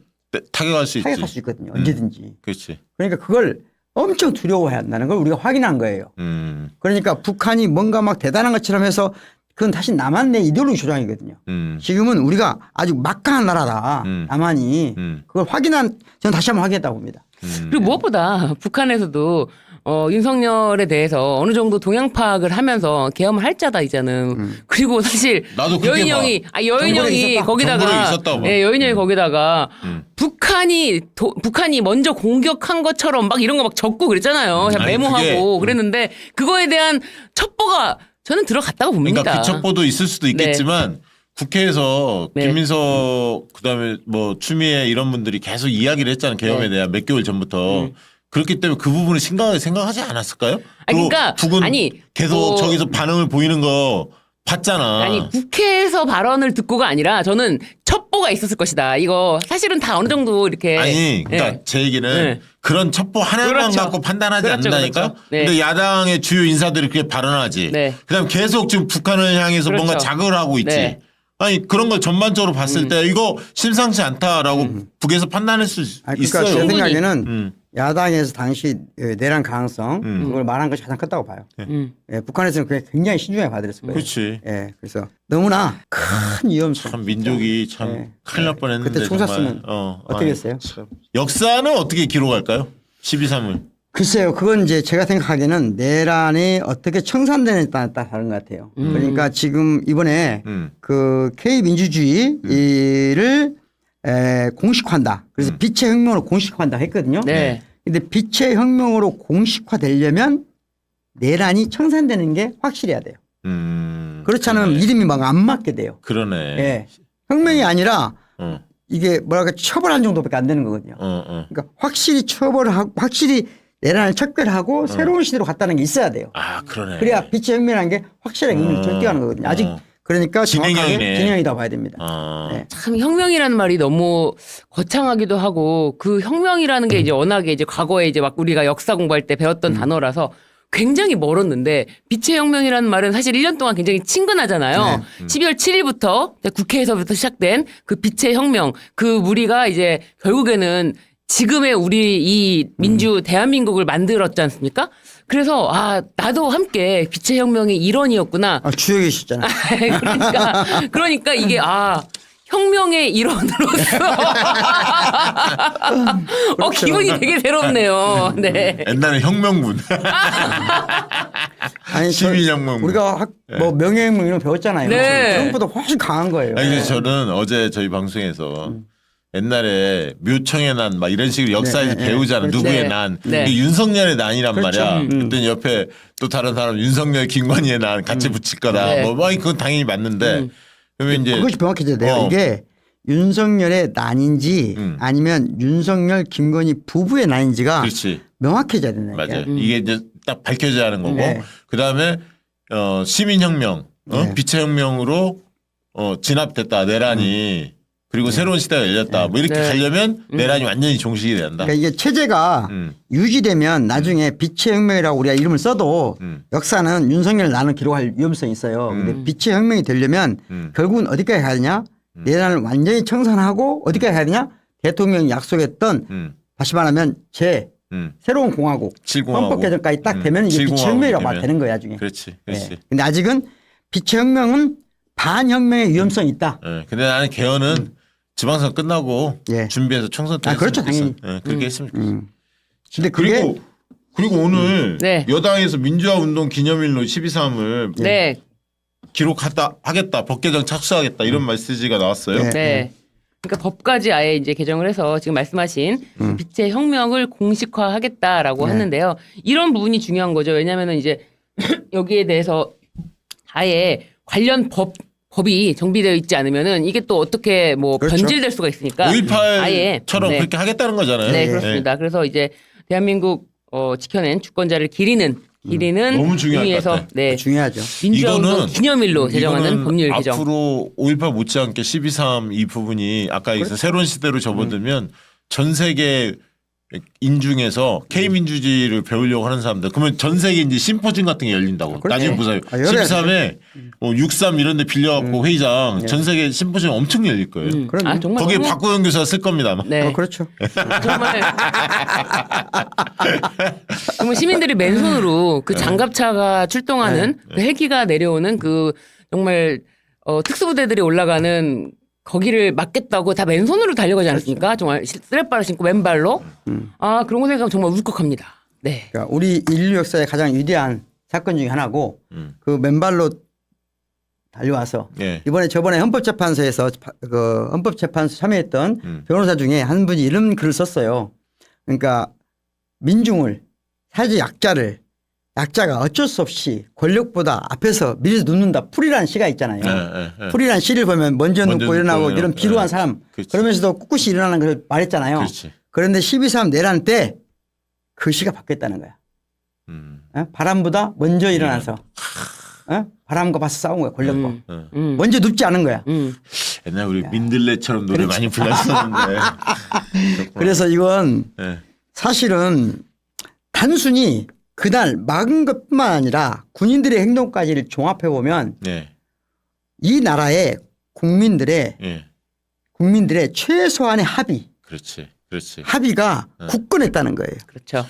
타격할 수 있지. 타격할 수 있거든요. 언제든지. 그렇지. 그러니까 그걸 엄청 두려워해야 한다는 걸 우리가 확인한 거예요. 그러니까 북한이 뭔가 막 대단한 것처럼 해서 그건 다시 남한의 이데올로기 조장이거든요. 지금은 우리가 아주 막강한 나라다. 남한이 그걸 저는 다시 한번 확인했다고 봅니다. 그리고 무엇보다 북한에서도 윤석열에 대해서 어느 정도 동향 파악을 하면서 계엄을 할 자다 이제는. 그리고 사실 나도 그렇게 여인 형이 여인 형이 정보력이 거기다가 있었다고 봐. 예, 여인 형이 거기다가 북한이 먼저 공격한 것처럼 막 이런 거 막 적고 그랬잖아요. 그냥 아니, 메모하고 그랬는데 그거에 대한 첩보가 저는 들어갔다고 봅니다. 그러니까 그 첩보도 있을 수도 있겠지만 국회에서 네. 김민석 그다음에 뭐 추미애 이런 분들이 계속 이야기를 했잖아요. 계엄에 대한 몇 개월 전부터. 그렇기 때문에 그 부분을 심각하게 생각하지 않았을까요? 그러니까 북은 계속 저기서 반응을 보이는 거 봤잖아. 아니 국회에서 발언을 듣고가 아니라 저는 첩보가 있었을 것이다. 이거 사실은 다 어느 정도 이렇게 아니, 그러니까 예. 제 얘기는 네. 그런 첩보 하나만 그렇죠. 갖고 판단하지 그렇죠, 않는다니까. 그렇죠. 네. 근데 야당의 주요 인사들이 그렇게 발언하지. 네. 그다음 계속 지금 북한을 향해서 그렇죠. 뭔가 자극을 하고 있지. 네. 아니 그런 걸 전반적으로 봤을 때 이거 심상치 않다라고 북에서 판단할 수 그러니까 있어요. 제 생각에는 음. 야당에서 당시 내란 가능성 그걸 말한 것이 가장 컸다고 봐요. 예, 북한에서는 그게 굉장히 신중하게 받아들였을 거예요. 그렇지. 예, 그래서 너무나 큰 위험성. 참 민족이 참 네. 큰일 날 뻔했는데 그때 총 쐈으면 정말. 어떻게 했어요? 참. 역사는 어떻게 기록할까요? 12.3을. 글쎄요, 그건 이제 제가 생각하기에는 내란이 어떻게 청산되느냐에 따라 다른 것 같아요. 그러니까 지금 이번에 그 K민주주의를 공식화한다. 그래서 빛의 혁명으로 공식화한다 했거든요. 네. 근데 빛의 혁명으로 공식화되려면 내란이 청산되는 게 확실해야 돼요. 그렇지 않으면 그러네. 이름이 막 안 맞게 돼요. 그러네. 예. 혁명이 아니라 어. 이게 뭐랄까 처벌한 정도밖에 안 되는 거거든요. 그러니까 확실히 처벌하고 확실히 내란을 척결하고 새로운 시대로 갔다는 게 있어야 돼요. 아, 그러네. 그래야 빛의 혁명이라는 게 확실하게 의미를 절대하는 거거든요. 아직 그러니까 정확하게 진행형이네. 진행이다 봐야 됩니다. 네. 참 혁명이라는 말이 너무 거창하기도 하고 그 혁명이라는 게 이제 워낙에 이제 과거에 이제 막 우리가 역사 공부할 때 배웠던 단어라서 굉장히 멀었는데 빛의 혁명이라는 말은 사실 1년 동안 굉장히 친근하잖아요. 12월 7일부터 국회에서부터 시작된 그 빛의 혁명 그 무리가 이제 결국에는 지금의 우리 이 민주 대한민국을 만들었지 않습니까? 그래서 나도 함께 빛의 혁명의 일원이었구나. 주역이 계시잖아요. 그러니까 이게 혁명의 일원으로서 기분이 되게 새롭네요. 네. 옛날에 혁명군. 아니, 시민혁명. 우리가 뭐 명예혁명 이런 거 배웠잖아요. 네. 그런 것보다 훨씬 강한 거예요. 아니, 그래서 저는 어제 저희 방송에서 옛날에 묘청의 난 막 이런 식으로 역사에서 네, 네, 배우잖아. 그렇죠. 누구의 네. 난. 네. 이게 윤석열의 난이란 그렇죠. 말이야. 그때 옆에 또 다른 사람 윤석열, 김건희의 난 같이 붙일 거다. 네. 뭐 그건 당연히 맞는데. 그러면 이제 그것이 명확해져야 돼요. 이게 윤석열의 난인지 아니면 윤석열, 김건희 부부의 난인지가 그렇지. 명확해져야 된다. 맞아요. 이게 이제 딱 밝혀져야 하는 거고. 네. 그다음에 시민혁명, 네. 빛의 혁명으로 진압됐다. 내란이. 그리고 새로운 시대가 열렸다. 뭐 이렇게 네. 가려면 내란이 완전히 종식이 된다. 그러니까 이게 체제가 유지되면 나중에 빛의 혁명이라고 우리가 이름을 써도 역사는 윤석열 나는 기록할 위험성이 있어요. 근데 빛의 혁명이 되려면 결국은 어디까지 가야 되냐? 내란을 완전히 청산하고 어디까지 가야 되냐? 대통령이 약속했던 다시 말하면 새로운 공화국 7공화국. 헌법 개정까지 딱 되면 이게 빛의 7공화국이 혁명이라고 되면. 말 되는 거예요, 나중에. 그렇지. 예. 그렇지. 근데 아직은 빛의 혁명은 반혁명의 위험성이 있다. 예. 근데 나는 개헌은 지방선 끝나고 예. 준비해서 총선 때 그렇죠, 했으면 좋겠어. 당연히. 예, 그렇게 했으면 좋겠어. 근데 그게 그리고 오늘 네. 여당에서 민주화 운동 기념일로 12.3을 네. 하겠다. 법 개정 착수하겠다. 이런 메시지가 나왔어요. 네. 네. 그러니까 법까지 아예 이제 개정을 해서 지금 말씀하신 빛의 혁명을 공식화하겠다라고 하는데요. 이런 부분이 중요한 거죠. 왜냐하면은 이제 여기에 대해서 아예 관련 법이 정비되어 있지 않으면은 이게 또 어떻게 뭐 그렇죠. 변질될 수가 있으니까 5.18처럼 네. 그렇게 하겠다는 거잖아요. 네, 그렇습니다. 그래서 이제 대한민국 지켜낸 주권자를 기리는 너무 중요할 것 의미에서 같아. 네. 중요하죠. 민주화운동 기념일로 제정하는 이거는 법률 개정. 앞으로 5.18 못지않게 12.3 이 부분이 아까 얘기했던 새로운 시대로 접어들면 전 세계 인중에서 K민주주의를 배우려고 하는 사람들 그러면 전 세계 이제 심포지엄 같은 게 열린다고. 그렇네. 나중에 보세요. 아, 열어야죠. 13에 63 이런 데 빌려갖고 회의장 전 세계 심포지엄 엄청 열릴 거예요. 그럼 아, 정말 거기에 너무- 박구영 교수가 쓸 겁니다 아마. 네. 그렇죠. 정말 정말 시민들이 맨손으로 그 장갑차가 출동하는 그 헬기가 내려오는 그 정말 특수부대들이 올라가는 거기를 막겠다고 다 맨손으로 달려가지 않았습니까? 정말 쓰레빠를 신고 맨발로. 아 그런 거 생각하면 정말 울컥합니다. 네. 그러니까 우리 인류 역사의 가장 위대한 사건 중에 하나고 그 맨발로 달려와서 예. 저번에 헌법재판소에서 그 헌법재판소 참여했던 변호사 중에 한 분이 이런 글을 썼어요. 그러니까 민중을 사회적 약자가 어쩔 수 없이 권력보다 앞에서 밀어 눕는다. 풀이라는 시가 있잖아요. 예. 풀이라는 시를 보면 먼저 먼저 눕고 일어나고 눕고 이런 비루한 예. 사람 그렇지. 그러면서도 꿋꿋이 일어나는 걸 말했잖아요. 그렇지. 그런데 12.3 내란 때 그 시가 바뀌었다는 거야. 바람보다 먼저 일어나서 바람과 맞서 싸운 거야. 권력과. 먼저 눕지 않은 거야. 옛날 우리 민들레처럼 노래 많이 불렀었는데. 그래서 이건 예. 사실은 단순히 그날 막은 것뿐만 아니라 군인들의 행동까지를 종합해 보면 네. 이 나라의 국민들의 예. 최소한의 합의가 굳건했다는 거예요. 그렇죠.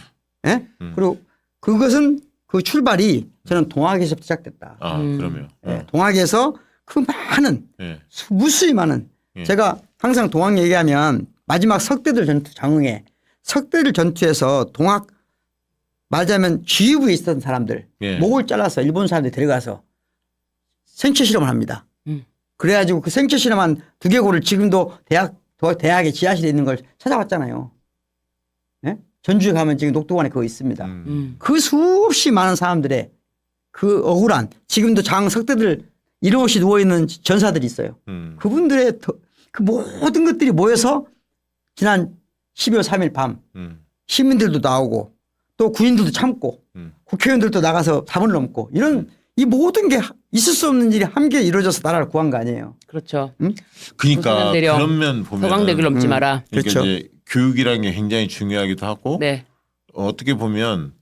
예? 그리고 그것은 그 출발이 저는 동학에서 시작됐다. 아, 그러면. 예, 동학에서 그 많은 예. 무수히 많은 제가 항상 동학 얘기하면 마지막 석대들 전투 장흥에 석대들 전투에서 동학 말하자면 지휘부에 있었던 사람들 예. 목을 잘라서 일본 사람들이 데려가서 생체 실험을 합니다. 그래가지고 그 생체 실험한 두개골을 지금도 대학의 지하실에 있는 걸 찾아봤잖아요. 예? 전주에 가면 지금 녹두관에 그거 있습니다. 그 수없이 많은 사람들의 그 억울한 지금도 장 석대들 이름 없이 누워있는 전사들이 있어요. 그분들의 그 모든 것들이 모여서 지난 12월 3일 밤 시민들도 나오고 또 구인들도 참고 국회의원들도 나가서 답을 넘고 이런 이 모든 게 있을 수 없는 일이 함께 이루어져서 나라를 구한 거 아니에요. 그렇죠. 그러니까 내려 그런 면 보면 서강대길 넘지 마라. 그러니까 그렇죠. 이제 교육이라는 게 굉장히 중요하기도 하고 네. 어떻게 보면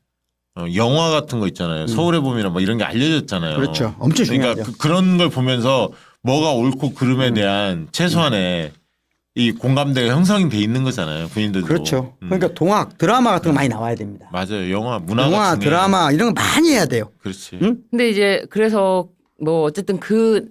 영화 같은 거 있잖아요. 서울의 봄이나 뭐 이런 게 알려졌잖아요. 그렇죠. 엄청 중요하죠. 그러니까 그런 걸 보면서 뭐가 옳고 그름에 대한 최소한의 이 공감대가 형성이 돼 있는 거잖아요. 군인들도. 그렇죠. 그러니까 동학 드라마 같은 거 많이 나와야 됩니다. 맞아요. 영화, 문화가 영화, 중요해요. 드라마 이런 거 많이 해야 돼요. 그렇지. 근데 이제 그래서 뭐 어쨌든 그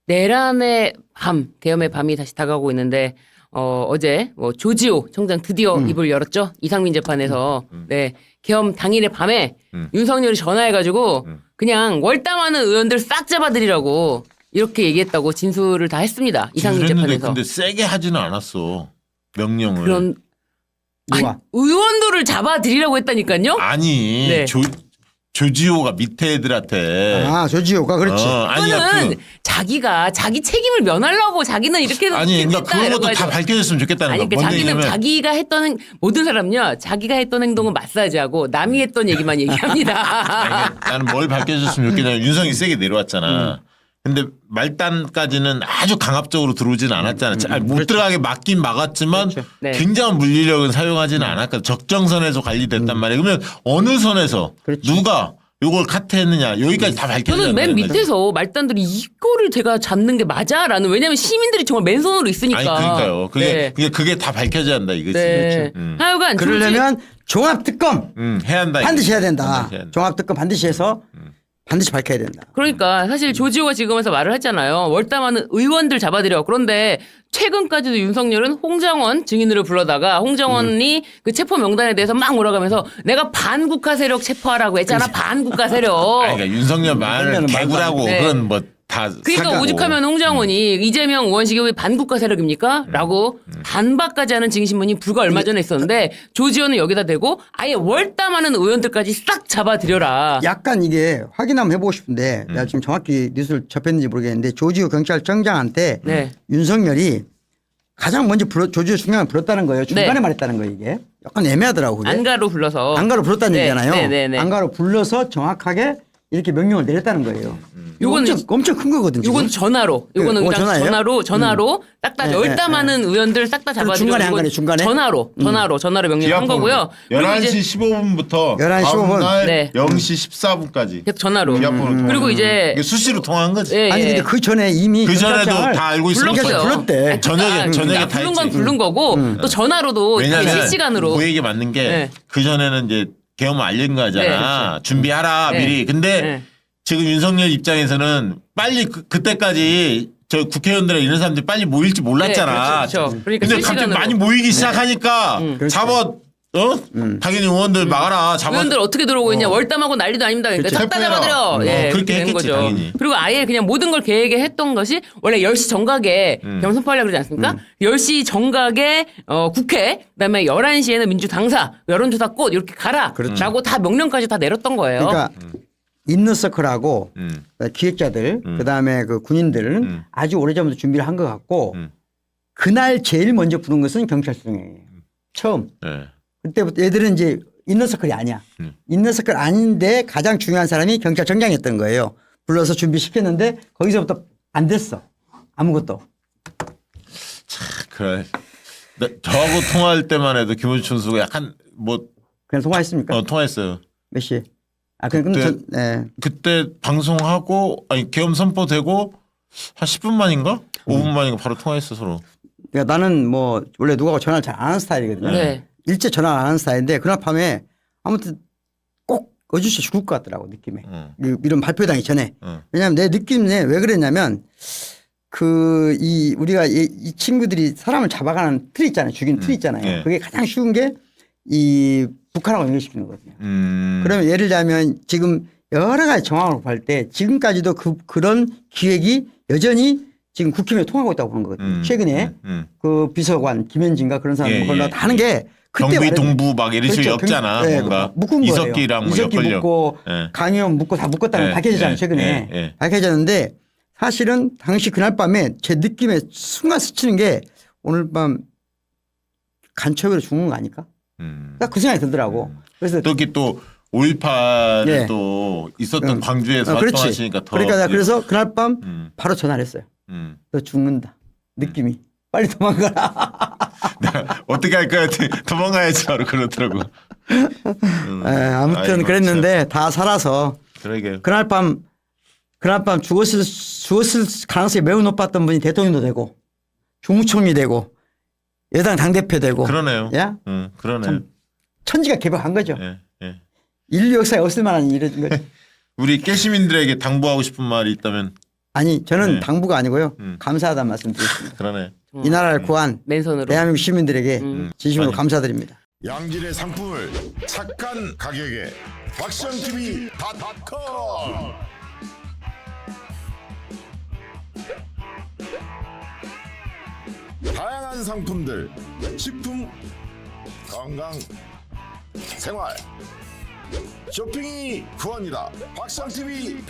내란의 밤, 계엄의 밤이 다시 다가오고 있는데 어제 뭐 조지호 청장 드디어 입을 열었죠. 이상민 재판에서 네 계엄 당일의 밤에 윤석열이 전화해가지고 그냥 월담하는 의원들 싹 잡아들이라고 이렇게 얘기했다고 진술을 다 했습니다. 이상민 그랬는데 재판에서. 근데 세게 하지는 않았어. 명령을. 그런 누가? 의원들을 잡아들이라고 했다니까요. 아니 네. 조지호가 밑에 애들한테 조지호가 그렇지. 아니 그거는 자기가 자기 책임을 면하려고 자기는 이렇게 아니 그러니까 했다 그런 이런 것도 거 다 하죠. 밝혀졌으면 좋겠다는 아니 거야. 그러니까 뭔 자기는 얘기냐면 자기가 했던 모든 사람요 자기가 했던 행동은 마사지하고 남이 했던 얘기만 얘기합니다. 아니, 나는 뭘 밝혀줬으면 좋겠냐면 윤석이 세게 내려왔잖아. 근데 말단까지는 아주 강압적으로 들어오지는 않았잖아. 아니, 못 들어가게 막긴 막았지만 네. 굉장한 물리력은 사용하지는 않았거든. 적정선에서 관리됐단 말이야. 그러면 어느 선에서 누가 요걸 카트했느냐 여기까지 다 밝혀졌잖아요. 저는 맨 밑에서 말단들이 이거를 제가 잡는 게 맞아라는 왜냐면 시민들이 정말 맨손으로 있으니까. 아니 그러니까요. 그게 다 밝혀져야 한다 이거지. 네. 하여간 그러려면 종합특검 해야 한다. 반드시 해야 된다. 반드시 해야 된다. 종합특검 반드시 해서 반드시 밝혀야 된다. 그러니까 사실 조지호가 지금에서 말을 했잖아요. 월담하는 의원들 잡아들여. 그런데 최근까지도 윤석열은 홍장원 증인으로 불러다가 홍장원이 그 체포 명단에 대해서 막 몰아가면서 내가 반국가 세력 체포하라고 했잖아. 반국가 세력. 아니, 그러니까 윤석열 말을 윤석열은 개구라고 네. 그건 뭐 다 그러니까 오죽하면 홍장원이 이재명 의원식이 왜 반국가 세력입니까? 라고 반박까지 하는 증인신문이 불과 얼마 전에 있었는데 조지호는 여기다 대고 아예 월담하는 의원들까지 싹 잡아들여라. 약간 이게 확인 한번 해보고 싶은데 내가 지금 정확히 뉴스를 접했는지 모르겠는데 조지호 경찰청장한테 네. 윤석열이 가장 먼저 조지호 총장을 불렀다는 거예요. 중간에 네. 말했다는 거예요. 이게 약간 애매하더라고. 그게. 안가로 불러서. 안가로 불렀다는 네, 얘기잖아요. 네, 네, 네. 안가로 불러서 정확하게 이렇게 명령을 내렸다는 거예요. 요거는 엄청 큰 거거든. 지금. 요건 전화로. 요거는 그거 그냥 전화예요? 전화로 딱딱 네, 열담하는 의원들 딱 다 잡아주고 중간에 한 거네, 중간에? 전화로 명령한 거고요. 그리고 11시 이제 15분부터 11시 15분. 다음날 네. 0시 14분까지 계속 전화로. 기합번호 통화. 그리고 이제 수시로 통화한 거지. 예, 아니 예. 근데 그 전에 이미 그 전에도 경찰청을 다 알고 불렀어요. 있었어요. 불렀대. 저녁에 다 부른 건 했지. 부른 거고 또 전화로도 왜냐면 실시간으로. 그 얘기 맞는 게 네. 그 전에는 이제 계엄 알린 거잖아. 준비하라 네. 미리. 근데 네. 지금 윤석열 입장에서는 빨리 그때까지 저 국회의원들 이런 사람들이 빨리 모일지 몰랐잖아. 네, 그렇죠. 그러니까 근데 갑자기 실시간으로. 많이 모이기 시작하니까 잡아 당연히 의원들 막아라. 잡아. 의원들 어떻게 들어오고 있냐 월담하고 난리도 아닙니다. 그러니까 그렇지. 싹다 잡아들여. 그렇게 그렇게 된 했겠지, 거죠. 당연히. 그리고 아예 그냥 모든 걸 계획했던 것이 원래 10시 정각에 경선파하려고 그러지 않습니까? 10시 정각에 국회 그다음에 11시에는 민주당사 여론조사꽃 이렇게 가라 라고 다 명령까지 다 내렸던 거예요. 그러니까 인너서클하고 기획자들 그다음에 그 군인들은 아주 오래전부터 준비를 한 것 같고 그날 제일 먼저 부른 것은 경찰청이에요. 처음. 네. 그때부터 얘들은 이제 인너서클이 아니야. 인너서클 아닌데 가장 중요한 사람이 경찰청장이었던 거예요. 불러서 준비시켰는데 거기서부터 안 됐어. 아무것도. 그래. 저하고 통화할 때만 해도 김원준 총수가 약간 뭐 그냥 통화했습니까? 통화했어요. 몇 시에? 아, 그럼 네. 그때 방송하고 아니 계엄 선포되고 한 10분 만인가? 5분 만인가 바로 통화했어 서로. 그러니까 나는 뭐 원래 누구하고 전화를 잘 안 하는 스타일이거든요. 네. 일제 전화 안 하는 스타일인데 그날 밤에 아무튼 꼭 어주씨 죽을 것 같더라고 느낌에. 이런 발표당이 전에. 왜냐하면 내 느낌에 왜 그랬냐면 우리가 이 친구들이 사람을 잡아가는 틀 있잖아요. 죽이는 틀 있잖아요. 네. 그게 가장 쉬운 게 이 북한하고 연결시키는 거거든요. 그러면 예를 들자면 지금 여러 가지 정황을 볼 때 지금까지도 그런 기획이 여전히 지금 국힘에 통하고 있다고 보는 거거든요. 최근에 그 비서관 김현진과 그런 사람 예, 다 하는 게 그때 경비 말해서 동부 막 이런 식으로 그렇죠. 엮잖아. 네, 뭔가 묶은 거예요. 이석기랑 뭐 이석기 엮으려. 묶고 예. 강의원 묶고 다 묶었다는 게 예, 밝혀지잖아요. 예, 최근에 예. 밝혀졌는데 사실은 당시 그날 밤에 제 느낌에 순간 스치는 게 오늘 밤 간첩으로 죽는 거 아닐까? 딱 그 생각이 들더라고. 그래서 또 이렇게 또 5.18에 예. 또 있었던 광주에서 그렇지. 활동하시니까 더. 그러니까 내가 그래서 그날 밤 바로 전화를 했어요. 너 죽는다. 느낌이. 빨리 도망가라. 어떻게 할 거야? 도망가야지 바로 그러더라고. 아무튼 아이고, 그랬는데 다 살아서 그러게요. 그날 밤 죽었을 가능성이 매우 높았던 분이 대통령도 되고 국무총리 되고 여당 당대표 되고 그러네요. 야? 그러네. 참 천지가 개벽한 거죠. 예, 예. 인류 역사에 없을 만한 일인 거죠. 우리 깨시민들에게 당부하고 싶은 말이 있다면 아니 저는 네. 당부가 아니고요. 감사하다는 말씀드리겠습니다. 그러네. 이 나라를 구한 맨손으로. 대한민국 시민들에게 진심으로 아니. 감사드립니다. 양질의 상품을 착한 가격에 박시영TV.com 다양한 상품들 식품 건강 생활 쇼핑이 구원이다 박시영TV.com